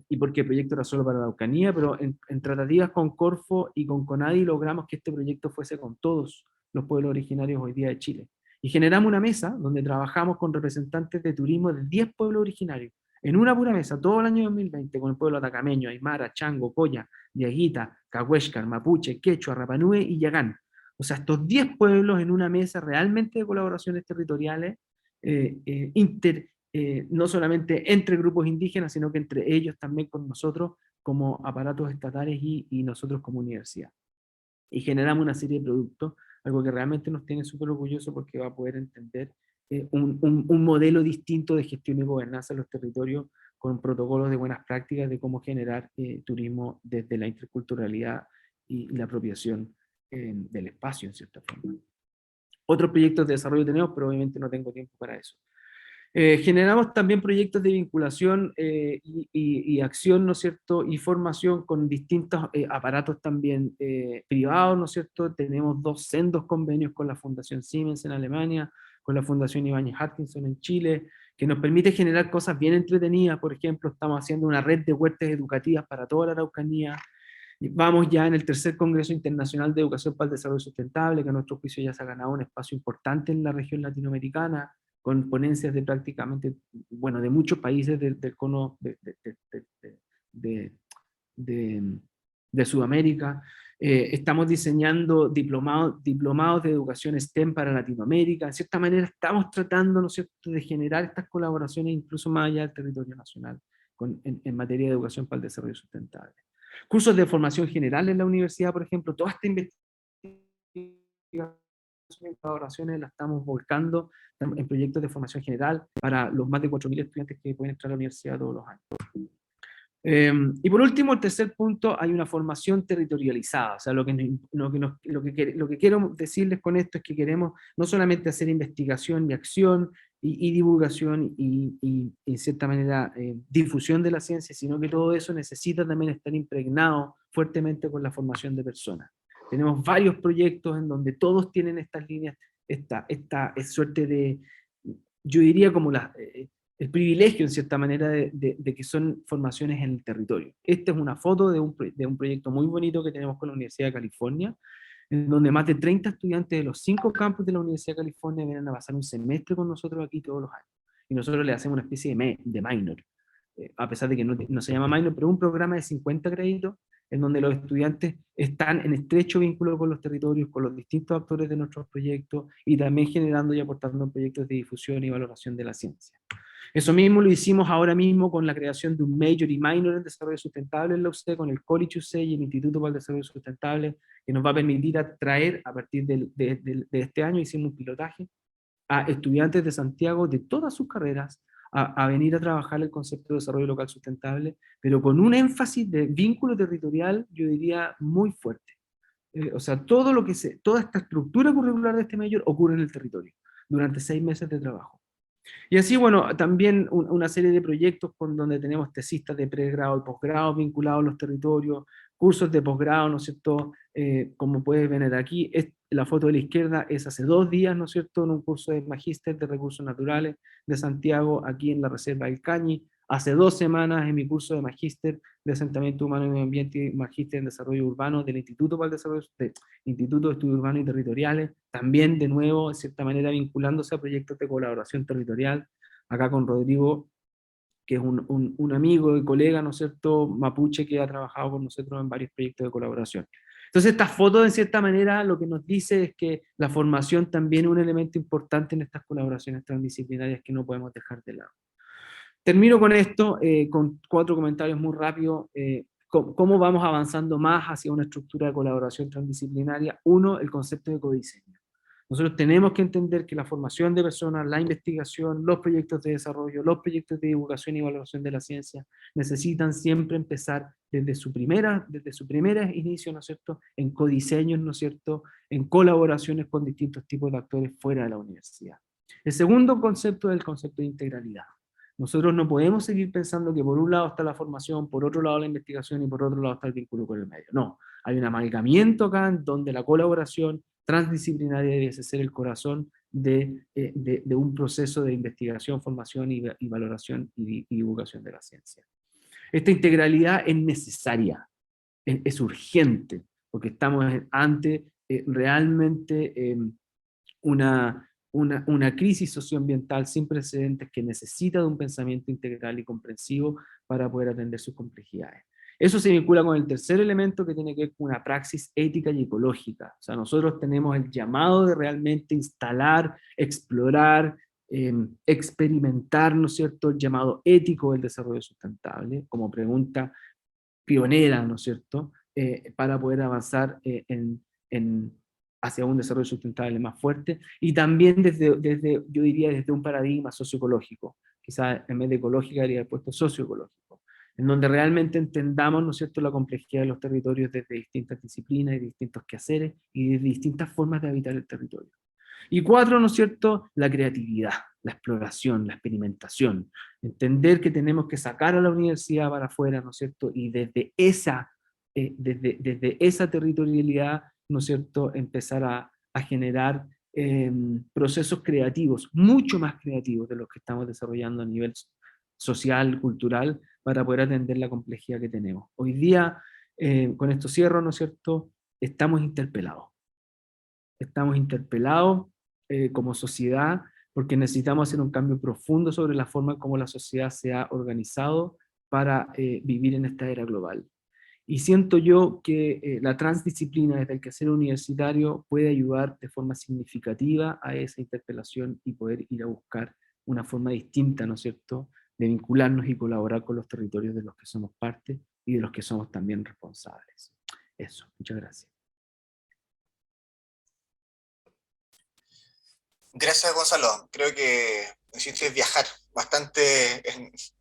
y porque el proyecto era solo para la Araucanía, pero en tratativas con Corfo y con CONADI logramos que este proyecto fuese con todos los pueblos originarios hoy día de Chile. Y generamos una mesa donde trabajamos con representantes de turismo de 10 pueblos originarios, en una pura mesa, todo el año 2020, con el pueblo atacameño, Aymara, Chango, Coya, Diaguita, Cahuéscar, Mapuche, Quechua, Rapanui y Yagán. O sea, estos 10 pueblos en una mesa realmente de colaboraciones territoriales, no solamente entre grupos indígenas, sino que entre ellos también con nosotros como aparatos estatales y nosotros como universidad. Y generamos una serie de productos, algo que realmente nos tiene súper orgullosos porque va a poder entender un modelo distinto de gestión y gobernanza en los territorios con protocolos de buenas prácticas de cómo generar turismo desde la interculturalidad y la apropiación del espacio, en cierta forma. Otros proyectos de desarrollo tenemos, pero obviamente no tengo tiempo para eso. Generamos también proyectos de vinculación y acción, ¿no es cierto?, y formación con distintos aparatos también privados, ¿no es cierto? Tenemos 2 sendos convenios con la Fundación Siemens en Alemania, con la Fundación Ibáñez Hutchinson en Chile, que nos permite generar cosas bien entretenidas. Por ejemplo, estamos haciendo una red de huertas educativas para toda la Araucanía. Vamos ya en el 3er Congreso Internacional de Educación para el Desarrollo Sustentable, que a nuestro juicio ya se ha ganado un espacio importante en la región latinoamericana, con ponencias de prácticamente, bueno, de muchos países del cono de Sudamérica. Estamos diseñando diplomados de educación STEM para Latinoamérica. En cierta manera estamos tratando, ¿no es cierto?, de generar estas colaboraciones incluso más allá del territorio nacional en materia de educación para el desarrollo sustentable. Cursos de formación general en la universidad, por ejemplo, toda esta investigación y colaboraciones la estamos volcando en proyectos de formación general para los más de 4.000 estudiantes que pueden entrar a la universidad todos los años. Y por último, el tercer punto, hay una formación territorializada. O sea, lo que quiero decirles con esto es que queremos no solamente hacer investigación y acción y divulgación y, en cierta manera, difusión de la ciencia, sino que todo eso necesita también estar impregnado fuertemente con la formación de personas. Tenemos varios proyectos en donde todos tienen estas líneas, esta suerte de, yo diría como el privilegio, en cierta manera, de que son formaciones en el territorio. Esta es una foto de un proyecto muy bonito que tenemos con la Universidad de California, en donde más de 30 estudiantes de los 5 campus de la Universidad de California vienen a pasar un semestre con nosotros aquí todos los años. Y nosotros le hacemos una especie de minor, a pesar de que no se llama minor, pero un programa de 50 créditos, en donde los estudiantes están en estrecho vínculo con los territorios, con los distintos actores de nuestros proyectos, y también generando y aportando proyectos de difusión y valoración de la ciencia. Eso mismo lo hicimos ahora mismo con la creación de un Major y Minor en Desarrollo Sustentable en la UCE, con el College UCE y el Instituto para el Desarrollo Sustentable, que nos va a permitir atraer, a partir de este año, hicimos un pilotaje, a estudiantes de Santiago de todas sus carreras a venir a trabajar el concepto de desarrollo local sustentable, pero con un énfasis de vínculo territorial, yo diría, muy fuerte. O sea, toda esta estructura curricular de este Major ocurre en el territorio, durante 6 meses de trabajo. Y así, bueno, también una serie de proyectos donde tenemos tesistas de pregrado y posgrado vinculados a los territorios, cursos de posgrado, ¿no es cierto? Como puedes ver aquí, la foto de la izquierda es hace 2 días, ¿no es cierto?, en un curso de magíster de recursos naturales de Santiago, aquí en la Reserva del Cañi. Hace 2 semanas en mi curso de magíster de asentamiento humano y medio ambiente y magíster en desarrollo urbano del Instituto para el Desarrollo, Instituto de Estudios Urbanos y Territoriales, también de nuevo, de cierta manera, vinculándose a proyectos de colaboración territorial, acá con Rodrigo, que es un amigo y colega, ¿no es cierto?, mapuche, que ha trabajado con nosotros en varios proyectos de colaboración. Entonces, esta foto, en cierta manera, lo que nos dice es que la formación también es un elemento importante en estas colaboraciones transdisciplinarias que no podemos dejar de lado. Termino con esto, con 4 comentarios muy rápidos. ¿Cómo vamos avanzando más hacia una estructura de colaboración transdisciplinaria? 1, el concepto de codiseño. Nosotros tenemos que entender que la formación de personas, la investigación, los proyectos de desarrollo, los proyectos de divulgación y valoración de la ciencia necesitan siempre empezar desde su primera inicio, ¿no es cierto?, en codiseños, ¿no es cierto?, en colaboraciones con distintos tipos de actores fuera de la universidad. El segundo concepto es el concepto de integralidad. Nosotros no podemos seguir pensando que por un lado está la formación, por otro lado la investigación y por otro lado está el vínculo con el medio. No, hay un amalgamiento acá en donde la colaboración transdisciplinaria debe ser el corazón de un proceso de investigación, formación y valoración y divulgación de la ciencia. Esta integralidad es necesaria, es urgente, porque estamos ante realmente una crisis socioambiental sin precedentes que necesita de un pensamiento integral y comprensivo para poder atender sus complejidades. Eso se vincula con el tercer elemento que tiene que ver con una praxis ética y ecológica. O sea, nosotros tenemos el llamado de realmente instalar, explorar, experimentar, ¿no es cierto?, el llamado ético del desarrollo sustentable como pregunta pionera, ¿no es cierto?, para poder avanzar hacia un desarrollo sustentable más fuerte, y también yo diría, desde un paradigma socioecológico, quizás en vez de ecológica habría puesto socioecológico, en donde realmente entendamos, ¿no es cierto?, la complejidad de los territorios desde distintas disciplinas y distintos quehaceres y de distintas formas de habitar el territorio. Y 4, ¿no es cierto?, la creatividad, la exploración, la experimentación, entender que tenemos que sacar a la universidad para afuera, ¿no es cierto?, y desde esa territorialidad, ¿no es cierto?, empezar a generar procesos creativos, mucho más creativos de los que estamos desarrollando a nivel social, cultural, para poder atender la complejidad que tenemos. Hoy día, con esto cierro, ¿no es cierto?, estamos interpelados como sociedad, porque necesitamos hacer un cambio profundo sobre la forma como la sociedad se ha organizado para vivir en esta era global. Y siento yo que la transdisciplina desde el quehacer universitario puede ayudar de forma significativa a esa interpelación y poder ir a buscar una forma distinta, ¿no es cierto?, de vincularnos y colaborar con los territorios de los que somos parte y de los que somos también responsables. Eso, muchas gracias. Gracias, Gonzalo. Creo que me hiciste viajar bastante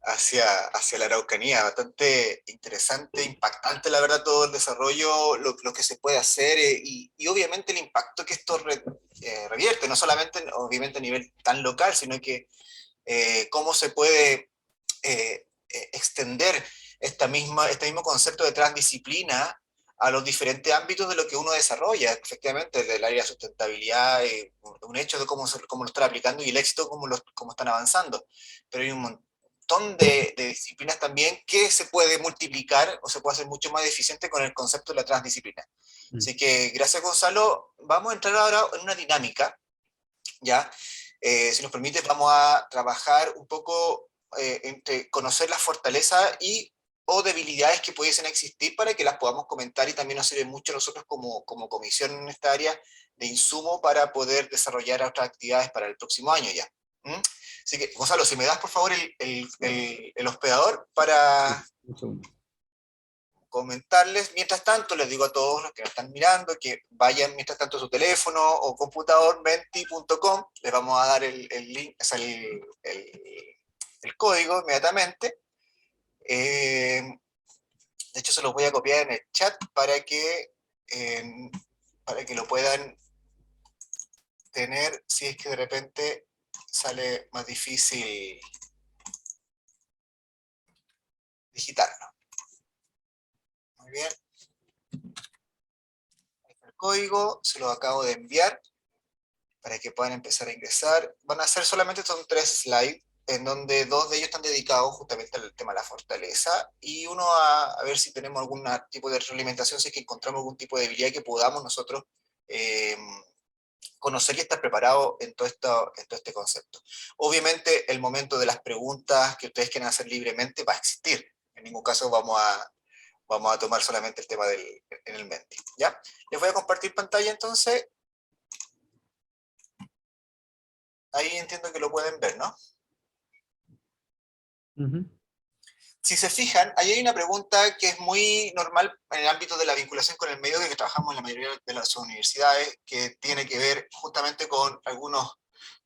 hacia la Araucanía, bastante interesante, impactante, la verdad, todo el desarrollo, lo que se puede hacer y obviamente el impacto que esto revierte, no solamente, obviamente, a nivel tan local, sino que cómo se puede extender este mismo concepto de transdisciplina a los diferentes ámbitos de lo que uno desarrolla, efectivamente, del área de sustentabilidad, un hecho de cómo lo están aplicando y el éxito, cómo están avanzando. Pero hay un montón de disciplinas también que se puede multiplicar o se puede hacer mucho más eficiente con el concepto de la transdisciplina. Así que, gracias, Gonzalo. Vamos a entrar ahora en una dinámica, ¿ya? Si nos permite, vamos a trabajar un poco entre conocer las fortalezas y o debilidades que pudiesen existir para que las podamos comentar y también nos sirve mucho a nosotros como comisión en esta área de insumo para poder desarrollar otras actividades para el próximo año ya. ¿Mm? Así que, Gonzalo, si me das por favor el hospedador para comentarles. Mientras tanto, les digo a todos los que nos están mirando que vayan mientras tanto a su teléfono o computador menti.com, les vamos a dar el link, o sea, el código inmediatamente. De hecho, se los voy a copiar en el chat para que lo puedan tener si es que de repente sale más difícil digitarlo. Muy bien. Ahí está el código, se lo acabo de enviar para que puedan empezar a ingresar. Van a ser solamente, son 3 slides, en donde 2 de ellos están dedicados justamente al tema de la fortaleza, y uno a ver si tenemos algún tipo de retroalimentación, si es que encontramos algún tipo de debilidad que podamos nosotros conocer y estar preparados en todo este concepto. Obviamente, el momento de las preguntas que ustedes quieran hacer libremente va a existir. En ningún caso vamos a tomar solamente el tema en el Menti, ¿ya? Les voy a compartir pantalla entonces. Ahí entiendo que lo pueden ver, ¿no? Si se fijan, ahí hay una pregunta que es muy normal en el ámbito de la vinculación con el medio que trabajamos en la mayoría de las universidades, que tiene que ver justamente con algunos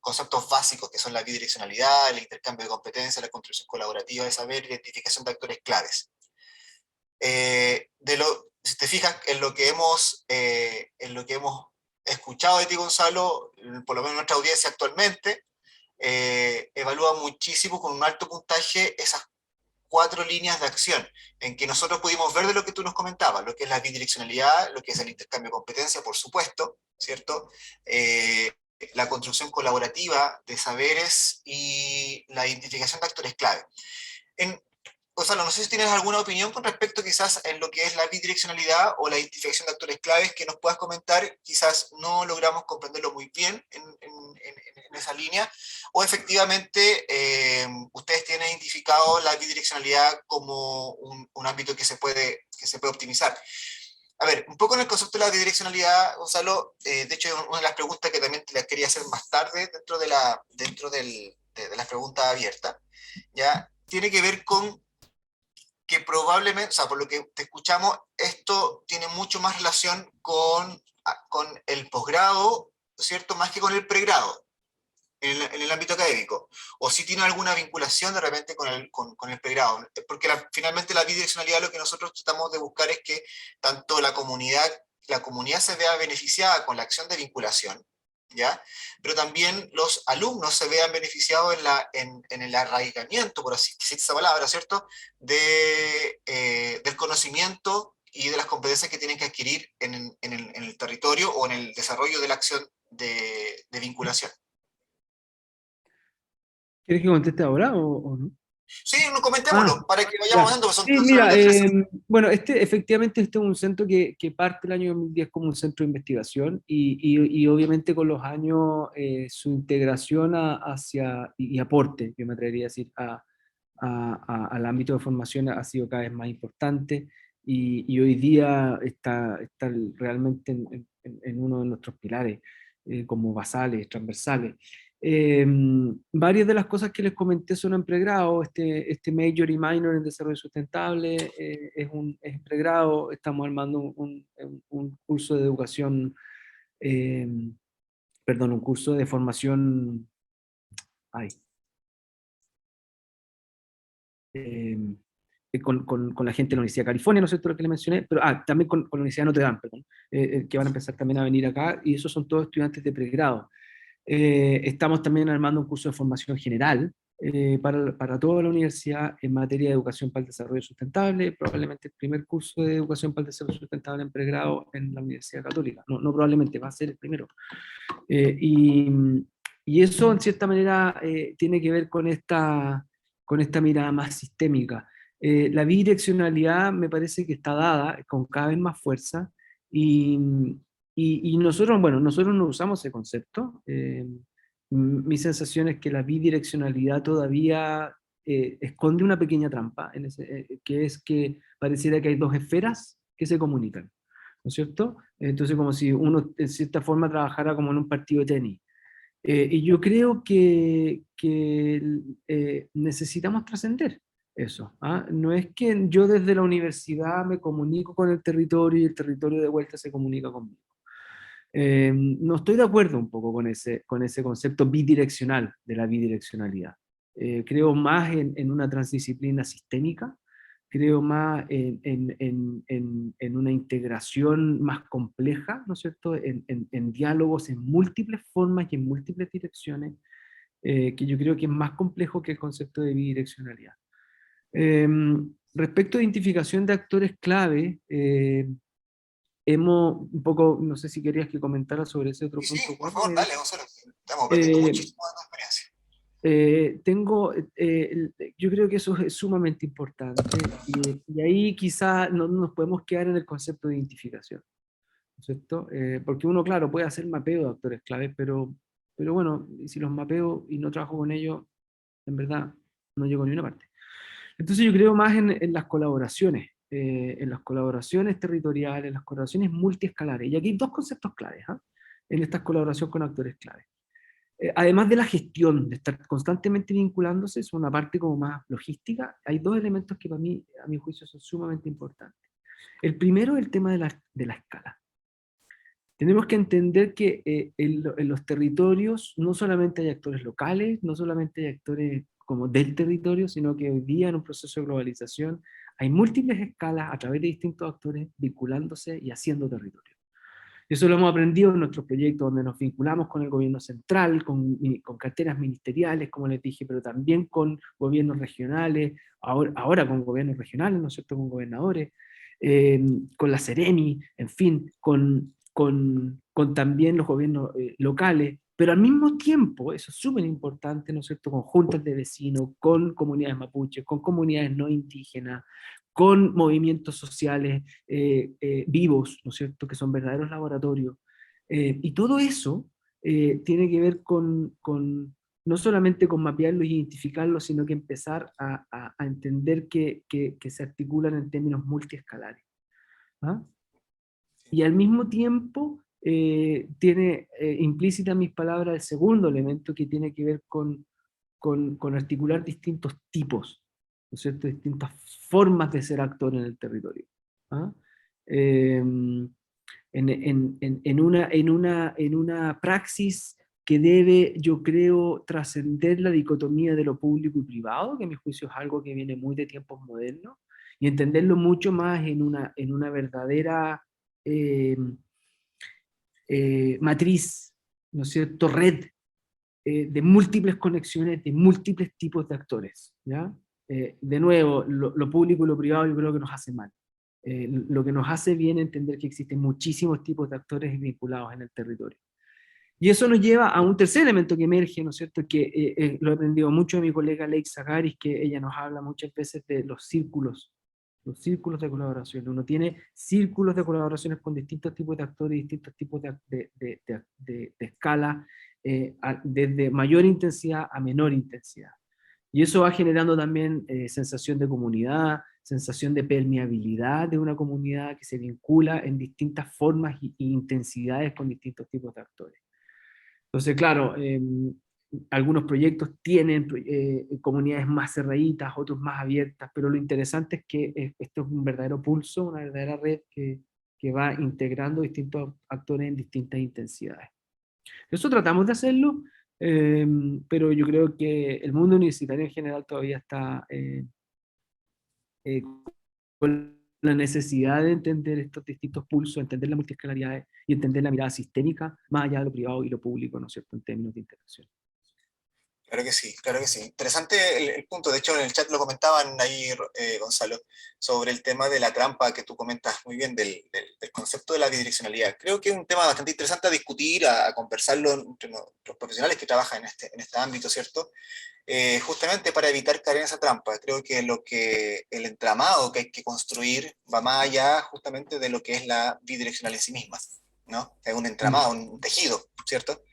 conceptos básicos que son la bidireccionalidad, el intercambio de competencias, la construcción colaborativa de saber, identificación de actores claves. Si te fijas en lo que hemos escuchado de ti, Gonzalo, por lo menos nuestra audiencia actualmente, evalúa muchísimo con un alto puntaje esas 4 líneas de acción, en que nosotros pudimos ver de lo que tú nos comentabas, lo que es la bidireccionalidad, lo que es el intercambio de competencia, por supuesto, ¿cierto? La construcción colaborativa de saberes y la identificación de actores clave. Gonzalo, no sé si tienes alguna opinión con respecto quizás en lo que es la bidireccionalidad o la identificación de actores claves que nos puedas comentar. Quizás no logramos comprenderlo muy bien en esa línea, o efectivamente ustedes tienen identificado la bidireccionalidad como un ámbito que se puede optimizar. A ver, un poco en el concepto de la bidireccionalidad, Gonzalo, de hecho una de las preguntas que también te las quería hacer más tarde de las preguntas abiertas, ¿ya? Tiene que ver con que probablemente, o sea, por lo que te escuchamos, esto tiene mucho más relación con el posgrado, ¿cierto? Más que con el pregrado, en el ámbito académico. O si tiene alguna vinculación de repente con el pregrado. Porque finalmente la bidireccionalidad lo que nosotros tratamos de buscar es que tanto la comunidad se vea beneficiada con la acción de vinculación, ¿ya? Pero también los alumnos se vean beneficiados en el arraigamiento, por así decir esa palabra, ¿cierto? Del conocimiento y de las competencias que tienen que adquirir en el territorio o en el desarrollo de la acción de vinculación. ¿Quieres que conteste ahora o no? Sí, no comentémoslo, para que vayamos Ya. dando, pues son Sí, mira, solamente 3. bueno, efectivamente este es un centro que parte el año 2010 como un centro de investigación y obviamente con los años su integración y aporte, yo me atrevería a decir, al ámbito de formación ha sido cada vez más importante y hoy día está realmente en uno de nuestros pilares, como basales, transversales. Varias de las cosas que les comenté son en pregrado. Este major y minor en desarrollo sustentable es en pregrado. Estamos armando un curso de educación, eh, perdón, un curso de formación, ay, con la gente de la Universidad de California, ¿no es cierto?, lo que le mencioné, pero también con la Universidad de Notre Dame, perdón, que van a empezar también a venir acá, y esos son todos estudiantes de pregrado. Estamos también armando un curso de formación general para toda la universidad en materia de educación para el desarrollo sustentable, probablemente el primer curso de educación para el desarrollo sustentable en pregrado en la Universidad Católica. No, no probablemente, va a ser el primero. Y eso, en cierta manera, tiene que ver con esta mirada más sistémica. La bidireccionalidad me parece que está dada con cada vez más fuerza, y, y nosotros, bueno, nosotros no usamos ese concepto. Mi sensación es que la bidireccionalidad todavía esconde una pequeña trampa, que es que pareciera que hay dos esferas que se comunican, ¿no es cierto? Entonces, como si uno, en cierta forma, trabajara como en un partido de tenis. Y yo creo que necesitamos trascender eso. ¿Ah? No es que yo desde la universidad me comunico con el territorio y el territorio de vuelta se comunica conmigo. No estoy de acuerdo un poco con ese concepto bidireccional de la bidireccionalidad. Creo más en una transdisciplina sistémica, creo más en una integración más compleja, ¿no es cierto?, en diálogos en múltiples formas y en múltiples direcciones, que yo creo que es más complejo que el concepto de bidireccionalidad. Respecto a identificación de actores clave, hemos un poco, no sé si querías que comentara sobre ese otro Sí, punto. por favor, dale, Gonzalo. Estamos aprendiendo muchísimo de tu experiencia. Yo creo que eso es sumamente importante, y ahí quizá no nos podemos quedar en el concepto de identificación, ¿no es cierto? Porque uno, claro, puede hacer mapeo de actores claves, pero bueno, si los mapeo y no trabajo con ellos, en verdad no llego a ninguna parte. Entonces yo creo más en las colaboraciones territoriales, en las colaboraciones multiescalares. Y aquí hay dos conceptos claves, ¿ah? En esta colaboración con actores claves. Además de la gestión, de estar constantemente vinculándose, es una parte como más logística, hay dos elementos que para mí, a mi juicio, son sumamente importantes. El primero es el tema de la escala. Tenemos que entender que en los territorios no solamente hay actores locales, no solamente hay actores como del territorio, sino que hoy día en un proceso de globalización hay múltiples escalas a través de distintos actores vinculándose y haciendo territorio. Eso lo hemos aprendido en nuestros proyectos donde nos vinculamos con el gobierno central, con carteras ministeriales, como les dije, pero también con gobiernos regionales, ahora con gobiernos regionales, ¿no es cierto?, con gobernadores, con la Seremi, en fin, con también los gobiernos locales, pero al mismo tiempo, eso es súper importante, ¿no es cierto?, con juntas de vecinos, con comunidades mapuches, con comunidades no indígenas, con movimientos sociales vivos, ¿no es cierto?, que son verdaderos laboratorios. Y todo eso tiene que ver no solamente con mapearlo y identificarlo, sino que empezar a entender que se articulan en términos multiescalares. ¿Ah? Y al mismo tiempo tiene implícita en mis palabras el segundo elemento, que tiene que ver con articular distintos tipos, ¿no es cierto?, distintas formas de ser actor en el territorio. ¿Ah? En una praxis que debe, yo creo, trascender la dicotomía de lo público y privado, que a mi juicio es algo que viene muy de tiempos modernos, y entenderlo mucho más en una verdadera matriz, ¿no es cierto?, red de múltiples conexiones, de múltiples tipos de actores, ¿ya? De nuevo, lo público y lo privado yo creo que nos hace mal. Lo que nos hace bien es entender que existen muchísimos tipos de actores vinculados en el territorio. Y eso nos lleva a un tercer elemento que emerge, ¿no es cierto?, que lo he aprendido mucho de mi colega Leigh Zagaris, que ella nos habla muchas veces de los círculos de colaboración. Uno tiene círculos de colaboraciones con distintos tipos de actores, distintos tipos de escala, desde mayor intensidad a menor intensidad. Y eso va generando también sensación de comunidad, sensación de permeabilidad de una comunidad que se vincula en distintas formas e intensidades con distintos tipos de actores. Entonces, claro, algunos proyectos tienen comunidades más cerraditas, otros más abiertas, pero lo interesante es que esto es un verdadero pulso, una verdadera red que va integrando distintos actores en distintas intensidades. Eso tratamos de hacerlo, pero yo creo que el mundo universitario en general todavía está eh, con la necesidad de entender estos distintos pulsos, entender la multiscalaridad y entender la mirada sistémica más allá de lo privado y lo público, ¿no es cierto?, en términos de interacción. Claro que sí, claro que sí. Interesante el punto. De hecho, en el chat lo comentaban ahí, Gonzalo, sobre el tema de la trampa que tú comentas muy bien del concepto de la bidireccionalidad. Creo que es un tema bastante interesante a discutir, a conversarlo entre los profesionales que trabajan en este ámbito, ¿cierto? Justamente para evitar caer en esa trampa. Creo que el entramado que hay que construir va más allá justamente de lo que es la bidireccional en sí misma, ¿no? Es un entramado, un tejido, ¿cierto?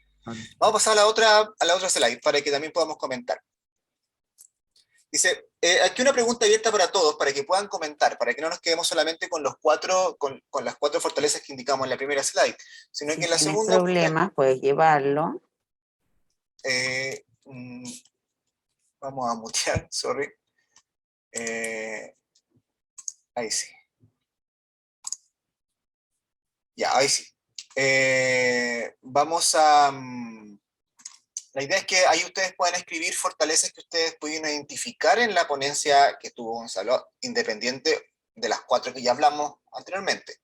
Vamos a pasar a la otra slide para que también podamos comentar. Dice, aquí una pregunta abierta para todos, para que puedan comentar, para que no nos quedemos solamente con con las cuatro fortalezas que indicamos en la primera slide, sino Si que en la tienes segunda... problemas, puedes llevarlo. eh, mm, vamos a mutear, sorry. Ahí sí. Ya, ahí sí. La idea es que ahí ustedes puedan escribir fortalezas que ustedes pudieron identificar en la ponencia que tuvo Gonzalo, independiente de las cuatro que ya hablamos anteriormente.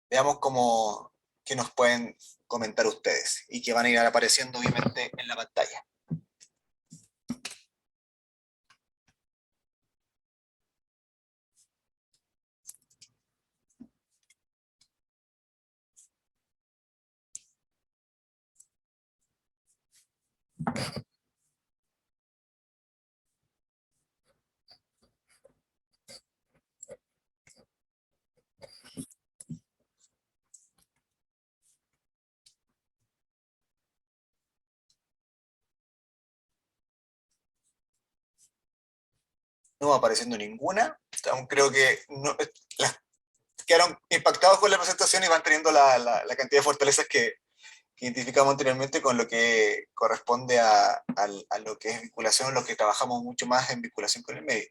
Veamos cómo que nos pueden comentar ustedes y que van a ir apareciendo obviamente en la pantalla. No va apareciendo ninguna. Aún creo que no, quedaron impactados con la presentación y van teniendo la cantidad de fortalezas que identificamos anteriormente con lo que corresponde a lo que es vinculación, lo que trabajamos mucho más en vinculación con el medio.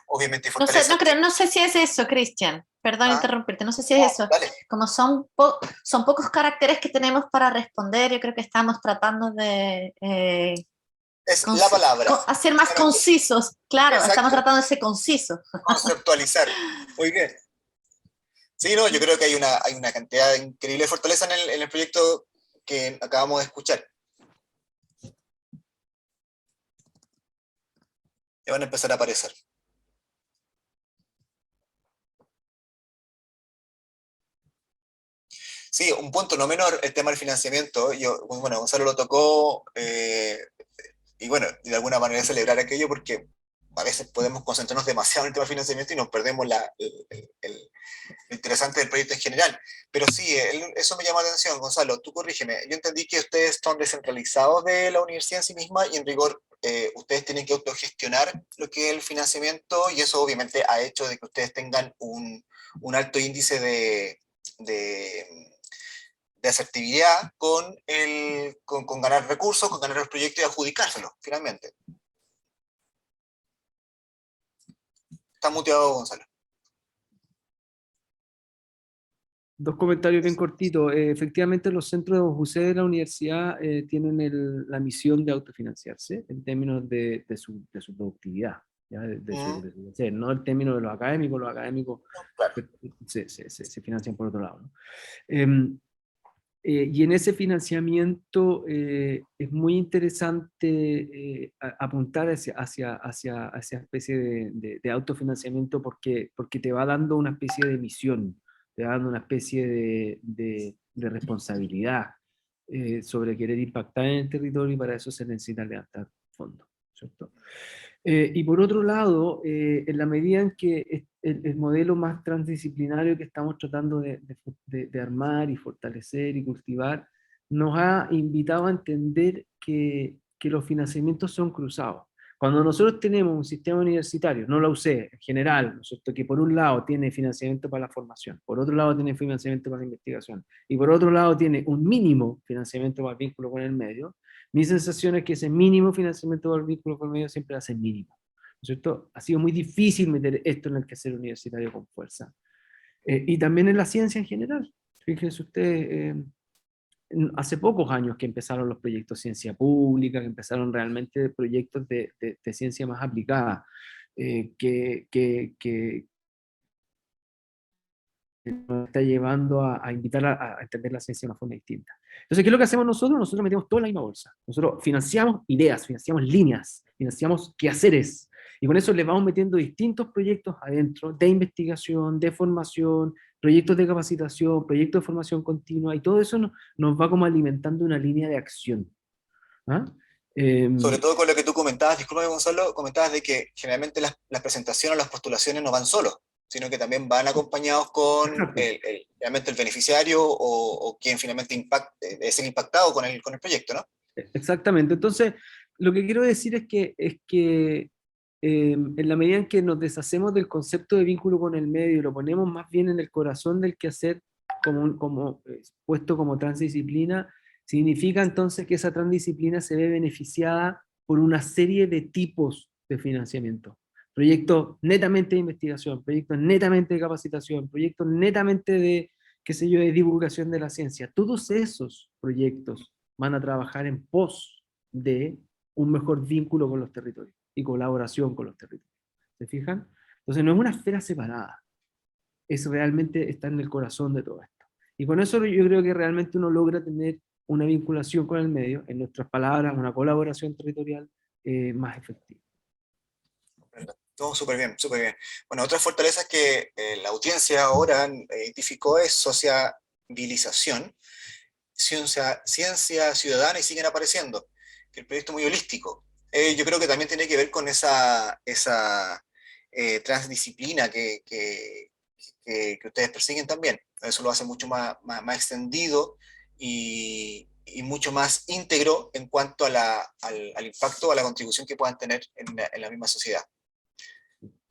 Obviamente hay No sé, fortalezas no sé si es eso, Cristian. Perdón interrumpirte, no sé si es eso. Dale. Como son pocos caracteres que tenemos para responder, yo creo que estamos tratando de Es la palabra. hacer más concisos. Claro, Exacto. estamos tratando de ser concisos. Conceptualizar. Muy bien. Sí, no, yo creo que hay una cantidad increíble de fortaleza en el proyecto que acabamos de escuchar. Ya van a empezar a aparecer. Sí, un punto no menor, el tema del financiamiento. Bueno, Gonzalo lo tocó, y bueno, de alguna manera celebrar aquello porque a veces podemos concentrarnos demasiado en el tema del financiamiento y nos perdemos lo interesante del proyecto en general. Pero sí, eso me llama la atención, Gonzalo, tú corrígeme. Yo entendí que ustedes son descentralizados de la universidad en sí misma y en rigor ustedes tienen que autogestionar lo que es el financiamiento y eso obviamente ha hecho de que ustedes tengan un alto índice de asertividad con ganar recursos, con ganar los proyectos y adjudicárselos, finalmente. Está muteado, Gonzalo. Dos comentarios bien cortitos. Efectivamente, los centros de UC de la universidad tienen la misión de autofinanciarse en términos de su productividad, ¿ya? De su hacer, no el término de los académicos Claro. se financian por otro lado, ¿no? Y en ese financiamiento es muy interesante apuntar hacia esa especie de autofinanciamiento porque te va dando una especie de misión, te va dando una especie de responsabilidad sobre querer impactar en el territorio y para eso se necesita levantar fondos, ¿cierto? Y por otro lado, en la medida en que el modelo más transdisciplinario que estamos tratando de armar y fortalecer y cultivar, nos ha invitado a entender que los financiamientos son cruzados. Cuando nosotros tenemos un sistema universitario, no la UC, en general, ¿no es cierto?, que por un lado tiene financiamiento para la formación, por otro lado tiene financiamiento para la investigación, y por otro lado tiene un mínimo financiamiento para el vínculo con el medio, mi sensación es que ese mínimo financiamiento para el vínculo con el medio siempre va a ser mínimo, ¿no es cierto? Ha sido muy difícil meter esto en el quehacer universitario con fuerza. Y también en la ciencia en general. Fíjense ustedes, hace pocos años que empezaron los proyectos de ciencia pública, que empezaron realmente proyectos de ciencia más aplicada, que nos está llevando a invitar a entender la ciencia de una forma distinta. Entonces, ¿qué es lo que hacemos nosotros? Nosotros metemos todo en la misma bolsa. Nosotros financiamos ideas, financiamos líneas, financiamos quehaceres, y con eso les vamos metiendo distintos proyectos adentro, de investigación, de formación, proyectos de capacitación, proyectos de formación continua, y todo eso nos va como alimentando una línea de acción. ¿Ah? Sobre todo con lo que tú comentabas, disculpa Gonzalo, comentabas de que generalmente las presentaciones o las postulaciones no van solos, sino que también van acompañados con realmente el beneficiario o quien finalmente es el impactado con el proyecto, ¿no? Exactamente. Entonces, lo que quiero decir es que en la medida en que nos deshacemos del concepto de vínculo con el medio y lo ponemos más bien en el corazón del quehacer, puesto como transdisciplina, significa entonces que esa transdisciplina se ve beneficiada por una serie de tipos de financiamiento. Proyectos netamente de investigación, proyectos netamente de capacitación, proyectos netamente de, qué sé yo, de divulgación de la ciencia. Todos esos proyectos van a trabajar en pos de un mejor vínculo con los territorios y colaboración con los territorios. ¿Se fijan? Entonces no es una esfera separada, es realmente está en el corazón de todo esto. Y con eso yo creo que realmente uno logra tener una vinculación con el medio, en nuestras palabras, una colaboración territorial más efectiva. Todo súper bien, súper bien. Bueno, otra fortaleza que la audiencia ahora identificó es sociabilización, ciencia ciudadana, y siguen apareciendo. El proyecto es muy holístico. Yo creo que también tiene que ver con esa transdisciplina que ustedes persiguen también. Eso lo hace mucho más extendido y mucho más íntegro en cuanto al impacto, a la contribución que puedan tener en la misma sociedad.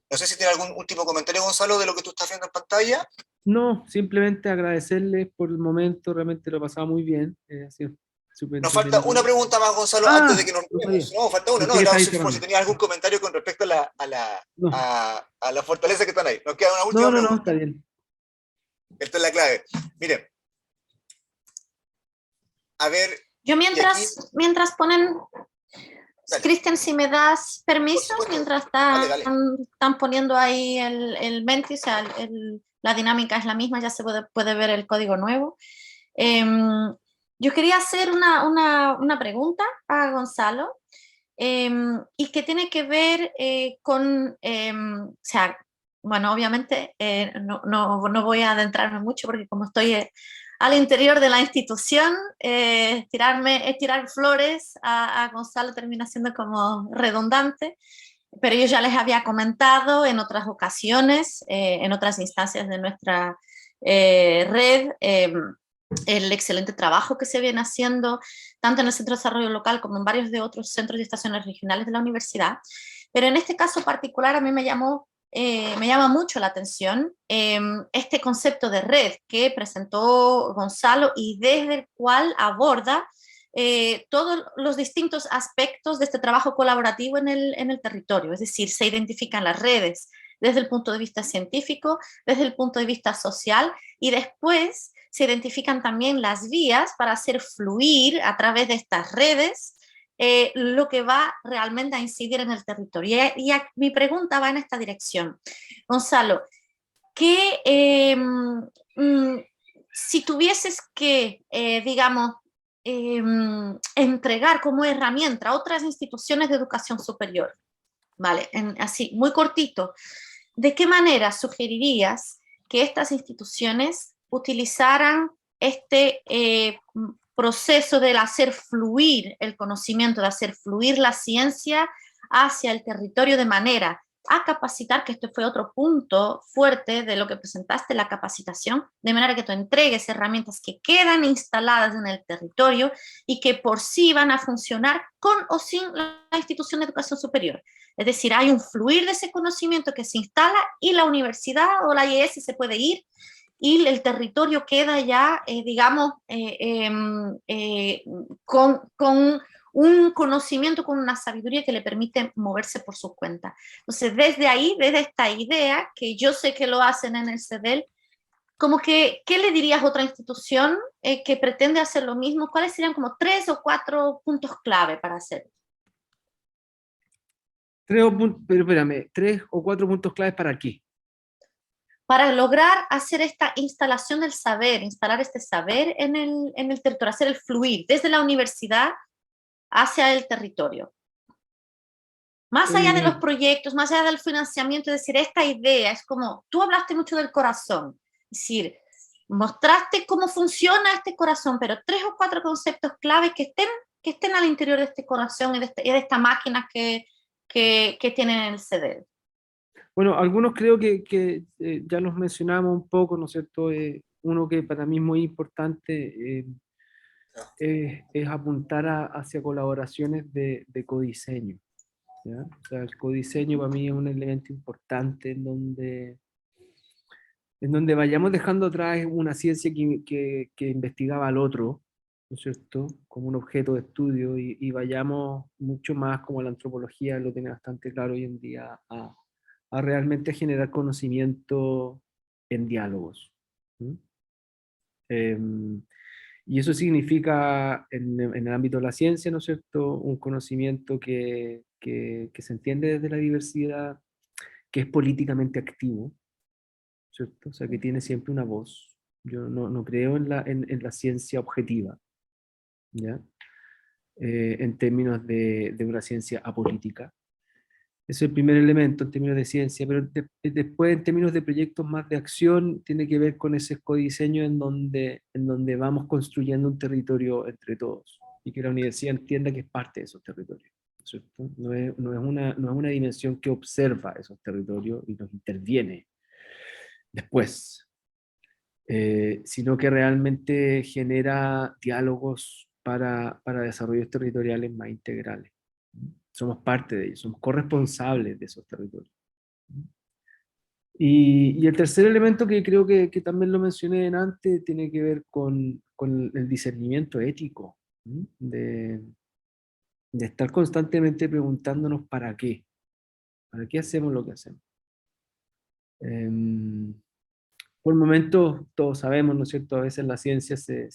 No sé si tiene algún último comentario, Gonzalo, de lo que tú estás viendo en pantalla. No, simplemente agradecerles por el momento, realmente lo he pasado muy bien. Ha sido súper Nos falta una pregunta más, Gonzalo, antes de que nos vemos. No, falta una. No, por si tenías algún comentario con respecto a la fortaleza que están ahí. Nos queda una última pregunta. No, está bien. Esta es la clave. Miren. A ver. Yo mientras ponen... Cristian, si me das permisos, mientras están poniendo ahí el Menti, o sea, la dinámica es la misma, ya se puede ver el código nuevo. Yo quería hacer una pregunta a Gonzalo, y que tiene que ver con, o sea, bueno, obviamente no voy a adentrarme mucho porque como estoy al interior de la institución, tirar flores a Gonzalo termina siendo como redundante, pero yo ya les había comentado en otras ocasiones, en otras instancias de nuestra red, el excelente trabajo que se viene haciendo tanto en el Centro de Desarrollo Local como en varios de otros centros y estaciones regionales de la universidad, pero en este caso particular a mí me llama mucho la atención este concepto de red que presentó Gonzalo y desde el cual aborda todos los distintos aspectos de este trabajo colaborativo en el territorio, es decir, se identifican las redes desde el punto de vista científico, desde el punto de vista social, y después se identifican también las vías para hacer fluir a través de estas redes lo que va realmente a incidir en el territorio. Y mi pregunta va en esta dirección. Gonzalo, si tuvieses que, digamos, entregar como herramienta a otras instituciones de educación superior, ¿vale? Así, muy cortito, ¿de qué manera sugerirías que estas instituciones utilizaran este proceso del hacer fluir el conocimiento, de hacer fluir la ciencia hacia el territorio de manera a capacitar, que este fue otro punto fuerte de lo que presentaste, la capacitación, de manera que tú entregues herramientas que quedan instaladas en el territorio y que por sí van a funcionar con o sin la institución de educación superior? Es decir, hay un fluir de ese conocimiento que se instala y la universidad o la IES se puede ir y el territorio queda ya, digamos, con un conocimiento, con una sabiduría que le permite moverse por su cuenta. Entonces, desde ahí, desde esta idea, que yo sé que lo hacen en el CEDEL, como que, ¿qué le dirías a otra institución que pretende hacer lo mismo? ¿Cuáles serían como 3 o 4 puntos clave para hacerlo? Pero espérame, 3 o 4 puntos claves para qué. Para lograr hacer esta instalación del saber, instalar este saber en el territorio, hacer el fluir desde la universidad hacia el territorio. Más allá de los proyectos, más allá del financiamiento, es decir, esta idea es como, tú hablaste mucho del corazón, es decir, mostraste cómo funciona este corazón, pero 3 o 4 conceptos clave que estén al interior de este corazón y de esta máquina que tienen en el CD. Bueno, algunos creo que ya los mencionamos un poco, ¿no es cierto? Uno que para mí es muy importante es apuntar hacia colaboraciones de codiseño, ¿ya? O sea, el codiseño para mí es un elemento importante en donde vayamos dejando atrás una ciencia que investigaba al otro, ¿no es cierto?, como un objeto de estudio, y vayamos mucho más como la antropología lo tiene bastante claro hoy en día, a realmente generar conocimiento en diálogos. ¿Mm? Y eso significa, en el ámbito de la ciencia, ¿no es cierto?, un conocimiento que se entiende desde la diversidad, que es políticamente activo, ¿cierto? O sea, que tiene siempre una voz. Yo no creo en la ciencia objetiva, ¿ya? En términos de una ciencia apolítica. Ese es el primer elemento en términos de ciencia, pero después en términos de proyectos más de acción, tiene que ver con ese codiseño en donde vamos construyendo un territorio entre todos, y que la universidad entienda que es parte de esos territorios, ¿cierto? No es una dimensión que observa esos territorios y los interviene después, sino que realmente genera diálogos para desarrollos territoriales más integrales. Somos parte de ellos, somos corresponsables de esos territorios. Y el tercer elemento que creo que también lo mencioné antes tiene que ver con el discernimiento ético, ¿sí? De estar constantemente preguntándonos ¿para qué? ¿Para qué hacemos lo que hacemos? Por momentos todos sabemos, ¿no es cierto? A veces la ciencia se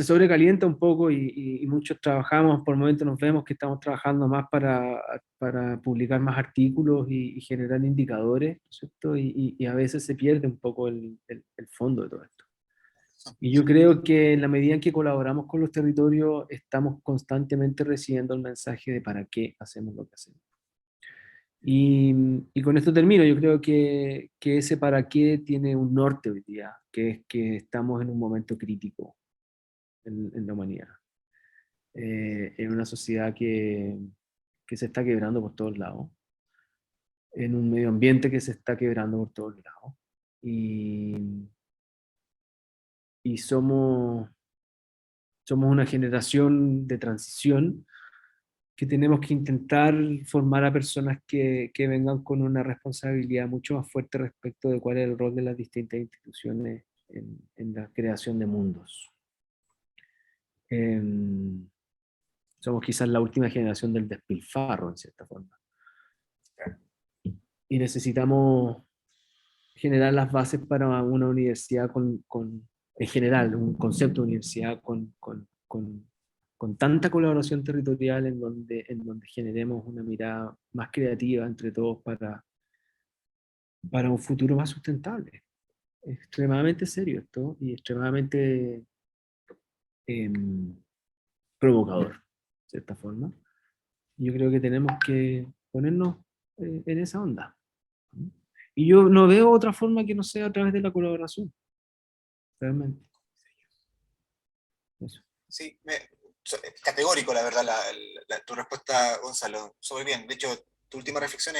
sobrecalienta un poco y muchos trabajamos, por momentos nos vemos que estamos trabajando más para publicar más artículos y generar indicadores, ¿no es cierto? Y a veces se pierde un poco el fondo de todo esto. Y yo creo que en la medida en que colaboramos con los territorios, estamos constantemente recibiendo el mensaje de para qué hacemos lo que hacemos. Y con esto termino. Yo creo que ese para qué tiene un norte hoy día, que es que estamos en un momento crítico en la humanidad. En una sociedad que se está quebrando por todos lados, en un medio ambiente que se está quebrando por todos lados. Y somos una generación de transición que tenemos que intentar formar a personas que vengan con una responsabilidad mucho más fuerte respecto de cuál es el rol de las distintas instituciones en la creación de mundos. Somos quizás la última generación del despilfarro, en cierta forma. Y necesitamos generar las bases para una universidad en general, un concepto de universidad con tanta colaboración territorial en donde generemos una mirada más creativa entre todos para un futuro más sustentable. Es extremadamente serio esto y extremadamente provocador, de cierta forma. Yo creo que tenemos que ponernos en esa onda. Y yo no veo otra forma que no sea a través de la colaboración, realmente. Eso. Sí, categórico, la verdad, tu respuesta, Gonzalo. Súper bien. De hecho, tu última reflexión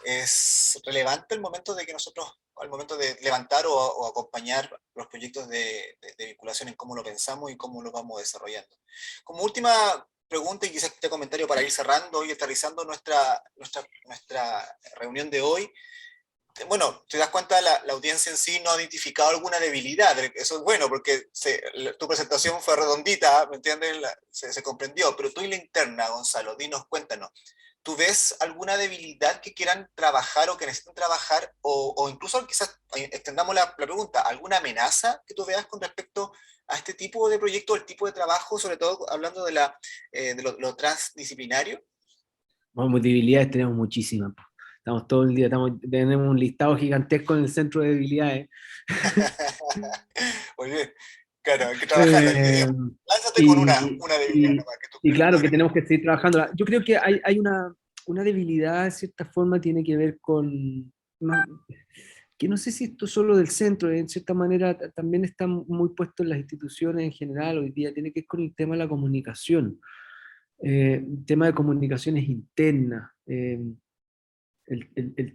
es relevante al momento de que nosotros, al momento de levantar o acompañar los proyectos de vinculación en cómo lo pensamos y cómo lo vamos desarrollando. Como última pregunta y quizás este comentario para ir cerrando y aterrizando nuestra reunión de hoy, bueno, te das cuenta, la audiencia en sí no ha identificado alguna debilidad. Eso es bueno, porque tu presentación fue redondita, ¿me entiendes? Se comprendió, pero tú en la interna, Gonzalo, cuéntanos. ¿Tú ves alguna debilidad que quieran trabajar o que necesiten trabajar? O incluso quizás extendamos la pregunta, ¿alguna amenaza que tú veas con respecto a este tipo de proyecto, el tipo de trabajo, sobre todo hablando de lo transdisciplinario? Vamos, debilidades tenemos muchísimas. Estamos todo el día, tenemos un listado gigantesco en el centro de debilidades. Muy bien, claro, hay que trabajarla. Lánzate con una debilidad nomás que tú y crees que claro que podría. tenemos que seguir trabajando. Yo creo que hay una debilidad, de cierta forma, tiene que ver con, que no sé si esto es solo del centro, en cierta manera también está muy puesto en las instituciones en general hoy día, tiene que ver con el tema de la comunicación, el tema de comunicaciones internas, el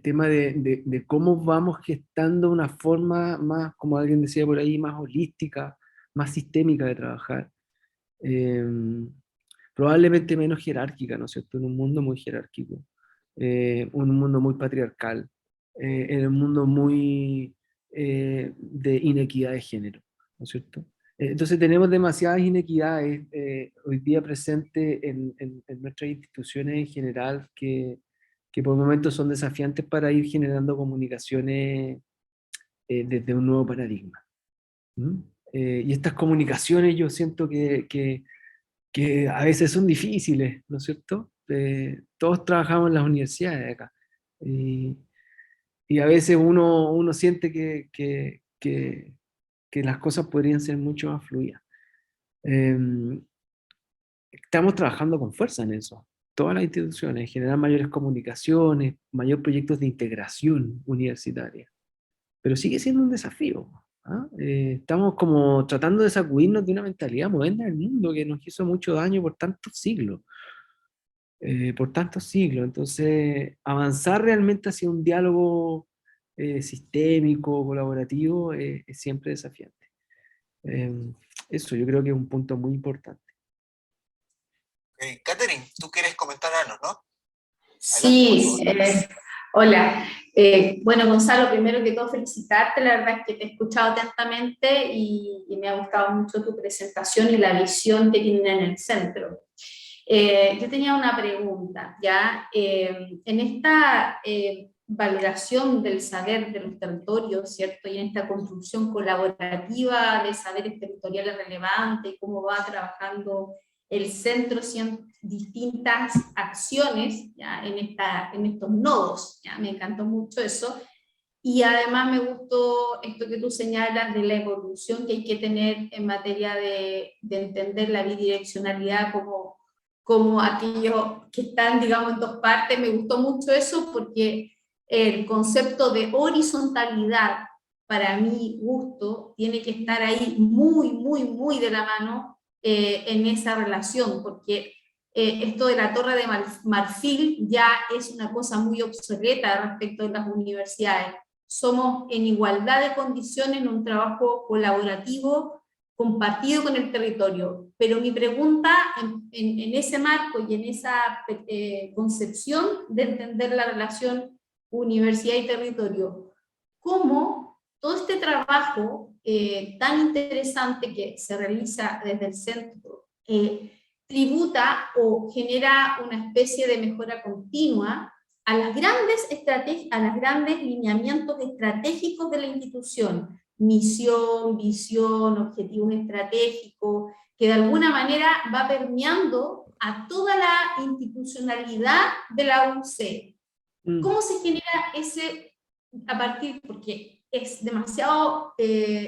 tema de cómo vamos gestando una forma más, como alguien decía por ahí, más holística, más sistémica de trabajar. Eh, Probablemente menos jerárquica, ¿no es cierto? En un mundo muy jerárquico, un mundo muy patriarcal, en un mundo muy de inequidad de género, ¿no es cierto? Entonces tenemos demasiadas inequidades hoy día presentes en nuestras instituciones en general que por momentos son desafiantes para ir generando comunicaciones desde un nuevo paradigma. ¿Mm? Y estas comunicaciones yo siento que a veces son difíciles, ¿no es cierto? Todos trabajamos en las universidades acá. Y, y a veces uno siente que las cosas podrían ser mucho más fluidas. Eh, Estamos trabajando con fuerza en eso. Todas las instituciones, generar mayores comunicaciones, mayores proyectos de integración universitaria. Pero sigue siendo un desafío. ¿Ah? Estamos como tratando de sacudirnos de una mentalidad moderna del mundo que nos hizo mucho daño por tantos siglos. Entonces, avanzar realmente hacia un diálogo sistémico, colaborativo, es siempre desafiante. Eso yo creo que es un punto muy importante. Catherine, tú quieres comentar algo, ¿no? Sí, hola. Bueno, Gonzalo, primero que todo felicitarte, la verdad es que te he escuchado atentamente y me ha gustado mucho tu presentación y la visión que tienen en el centro. Yo tenía una pregunta, ¿ya? En esta valoración del saber de los territorios, ¿cierto? Y en esta construcción colaborativa de saberes territoriales relevantes y cómo va trabajando el centro distintas acciones, ¿ya? En estos nodos, ¿ya? Me encantó mucho eso. Y además me gustó esto que tú señalas de la evolución que hay que tener en materia de entender la bidireccionalidad como aquellos que están, digamos, en dos partes. Me gustó mucho eso porque el concepto de horizontalidad, para mi gusto, tiene que estar ahí muy, muy, muy de la mano en esa relación, porque esto de la Torre de Marfil ya es una cosa muy obsoleta respecto de las universidades. Somos en igualdad de condiciones en un trabajo colaborativo compartido con el territorio. Pero mi pregunta en ese marco y en esa concepción de entender la relación universidad y territorio, ¿cómo todo este trabajo tan interesante que se realiza desde el centro tributa o genera una especie de mejora continua a las grandes lineamientos estratégicos de la institución, misión, visión, objetivos estratégicos, que de alguna manera va permeando a toda la institucionalidad de la UC. ¿Cómo se genera ese, a partir, porque es demasiado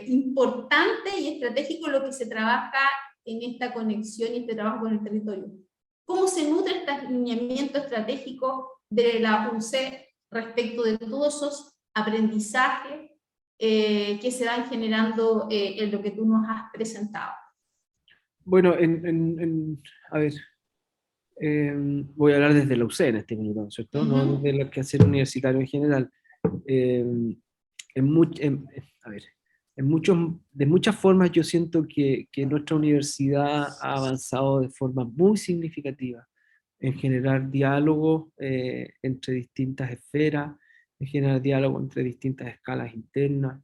importante y estratégico lo que se trabaja en esta conexión y este trabajo con el territorio? ¿Cómo se nutre este alineamiento estratégico de la UC respecto de todos esos aprendizajes que se van generando en lo que tú nos has presentado? Bueno, a ver, voy a hablar desde la UC en este minuto, ¿cierto? No desde el quehacer universitario en general. A ver, de muchas formas yo siento que nuestra universidad ha avanzado de forma muy significativa en generar diálogos entre distintas esferas, de generar diálogo entre distintas escalas internas,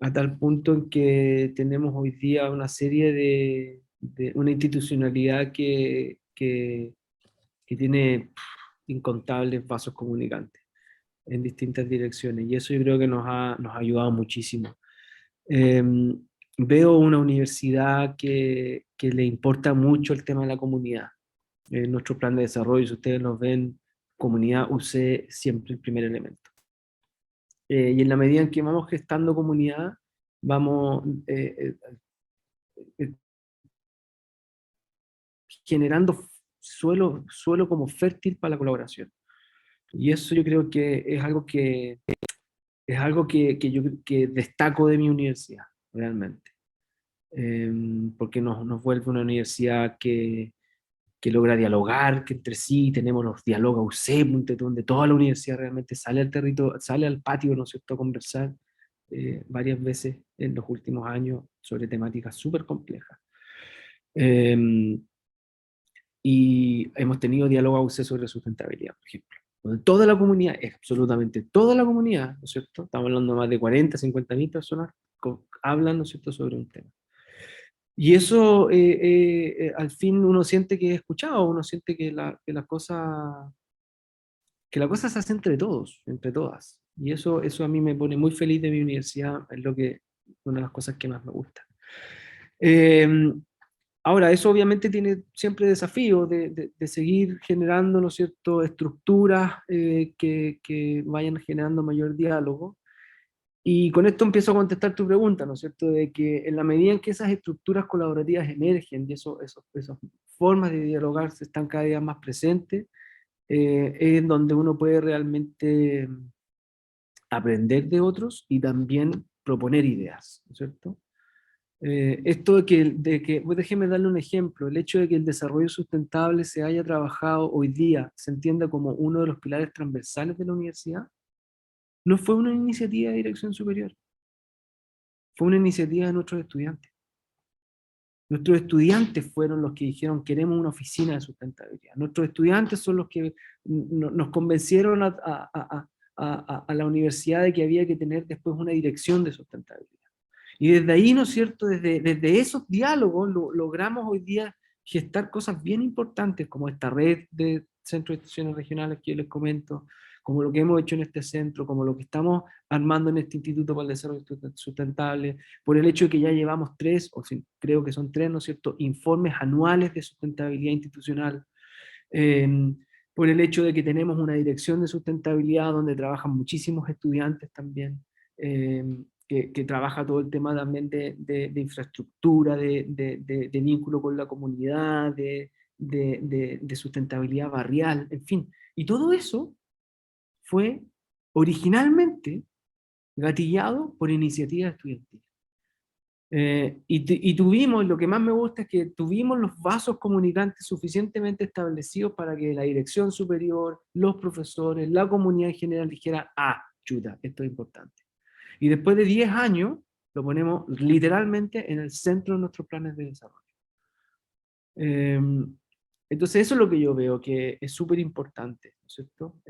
a tal punto en que tenemos hoy día una serie de una institucionalidad que tiene incontables vasos comunicantes en distintas direcciones, y eso yo creo que nos ha ayudado muchísimo. Veo una universidad que le importa mucho el tema de la comunidad. En nuestro plan de desarrollo, si ustedes nos ven, comunidad UC siempre el primer elemento. Y en la medida en que vamos gestando comunidad, vamos generando suelo como fértil para la colaboración. Y eso yo creo que es algo que que destaco de mi universidad, realmente. Porque nos vuelve una universidad que logra dialogar, que entre sí tenemos los diálogos UC, donde toda la universidad realmente sale al territorio, sale al patio, ¿no es cierto?, a conversar varias veces en los últimos años sobre temáticas súper complejas. Y hemos tenido diálogos UC sobre sustentabilidad, por ejemplo, donde toda la comunidad, absolutamente toda la comunidad, ¿no es cierto?, estamos hablando de más de 40, 50 mil personas, hablan, ¿no es cierto?, sobre un tema. Y eso, al fin uno siente que es escuchado, uno siente que la cosa se hace entre todos, entre todas. Y eso a mí me pone muy feliz de mi universidad, es una de las cosas que más me gusta. Ahora, eso obviamente tiene siempre desafíos de seguir generando, ¿no es cierto?, estructuras que vayan generando mayor diálogo. Y con esto empiezo a contestar tu pregunta, ¿no es cierto?, de que en la medida en que esas estructuras colaborativas emergen y esas formas de dialogar se están cada día más presentes, es en donde uno puede realmente aprender de otros y también proponer ideas, ¿no es cierto? Esto pues déjeme darle un ejemplo, el hecho de que el desarrollo sustentable se haya trabajado hoy día, se entienda como uno de los pilares transversales de la universidad, no fue una iniciativa de dirección superior, fue una iniciativa de nuestros estudiantes. Nuestros estudiantes fueron los que dijeron queremos una oficina de sustentabilidad. Nuestros estudiantes son los que nos convencieron a la universidad de que había que tener después una dirección de sustentabilidad. Y desde ahí, ¿no es cierto?, desde esos diálogos logramos hoy día gestar cosas bien importantes, como esta red de centros de instituciones regionales que yo les comento, como lo que hemos hecho en este centro, como lo que estamos armando en este Instituto para el Desarrollo Sustentable, por el hecho de que ya llevamos creo que son 3, ¿no es cierto?, informes anuales de sustentabilidad institucional, por el hecho de que tenemos una dirección de sustentabilidad donde trabajan muchísimos estudiantes también, que trabaja todo el tema también de infraestructura, de vínculo con la comunidad, de sustentabilidad barrial, en fin. Y todo eso fue originalmente gatillado por iniciativas estudiantiles. Y tuvimos, lo que más me gusta es que tuvimos los vasos comunicantes suficientemente establecidos para que la dirección superior, los profesores, la comunidad en general dijera, chuta, esto es importante. Y después de 10 años, lo ponemos literalmente en el centro de nuestros planes de desarrollo. Entonces eso es lo que yo veo que es súper importante, ¿no es cierto?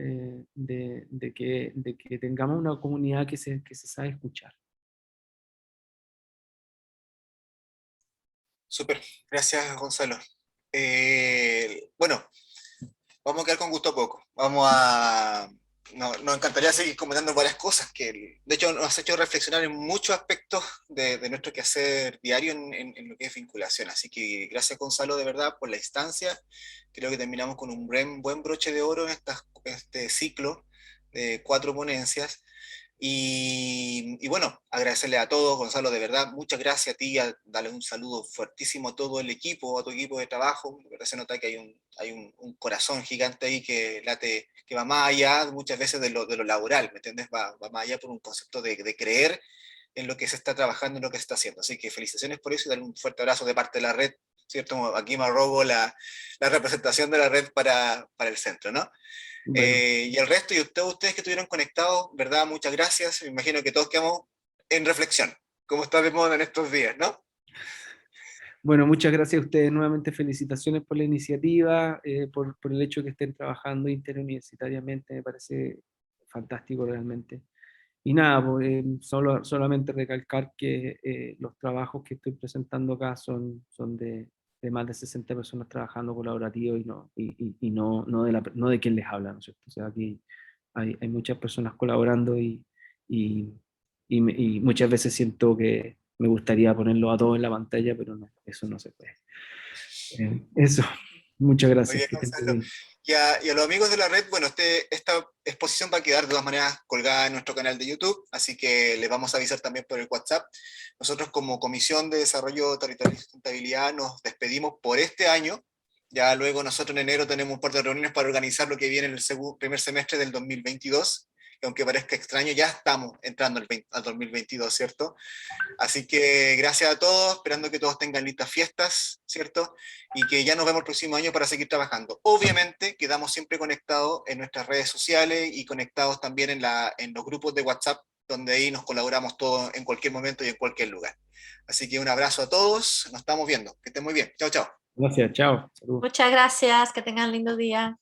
De que tengamos una comunidad que se sabe escuchar. Súper, gracias Gonzalo. Bueno, vamos a quedar con gusto a poco. Nos encantaría seguir comentando varias cosas que, de hecho, nos has hecho reflexionar en muchos aspectos de nuestro quehacer diario en lo que es vinculación. Así que gracias, Gonzalo, de verdad, por la instancia. Creo que terminamos con un buen broche de oro en este ciclo de 4 ponencias. Y bueno, agradecerle a todos, Gonzalo, de verdad, muchas gracias a ti, darle un saludo fuertísimo a todo el equipo, a tu equipo de trabajo. De verdad se nota que hay un corazón gigante ahí que late, que va más allá muchas veces de lo laboral, ¿me entiendes? Va más allá por un concepto de creer en lo que se está trabajando, en lo que se está haciendo. Así que felicitaciones por eso y darle un fuerte abrazo de parte de la red, ¿cierto? Aquí me robo la representación de la red para el centro, ¿no? Bueno. Y el resto, y ustedes que estuvieron conectados, ¿verdad? Muchas gracias. Me imagino que todos quedamos en reflexión, como está de moda en estos días, ¿no? Bueno, muchas gracias a ustedes nuevamente, felicitaciones por la iniciativa, por el hecho de que estén trabajando interuniversitariamente, me parece fantástico realmente. Y nada, pues, solamente recalcar que los trabajos que estoy presentando acá son de más de 60 personas trabajando colaborativo y no de quien les habla, ¿no es cierto? O sea, aquí hay muchas personas colaborando y muchas veces siento que me gustaría ponerlo a todos en la pantalla, pero no, eso no se puede. Eso, muchas Muy gracias. bien, Que estén Gonzalo. muy bien. Y a los amigos de la red, bueno, esta exposición va a quedar de todas maneras colgada en nuestro canal de YouTube, así que les vamos a avisar también por el WhatsApp. Nosotros como Comisión de Desarrollo Territorial y Sustentabilidad nos despedimos por este año. Ya luego nosotros en enero tenemos un par de reuniones para organizar lo que viene en el primer semestre del 2022, que aunque parezca extraño, ya estamos entrando al 2022, ¿cierto? Así que gracias a todos, esperando que todos tengan listas fiestas, ¿cierto? Y que ya nos vemos el próximo año para seguir trabajando. Obviamente quedamos siempre conectados en nuestras redes sociales y conectados también en los grupos de WhatsApp, donde ahí nos colaboramos todos en cualquier momento y en cualquier lugar. Así que un abrazo a todos, nos estamos viendo, que estén muy bien. Chao, chao. Gracias, chao. Saludos. Muchas gracias, que tengan lindo día.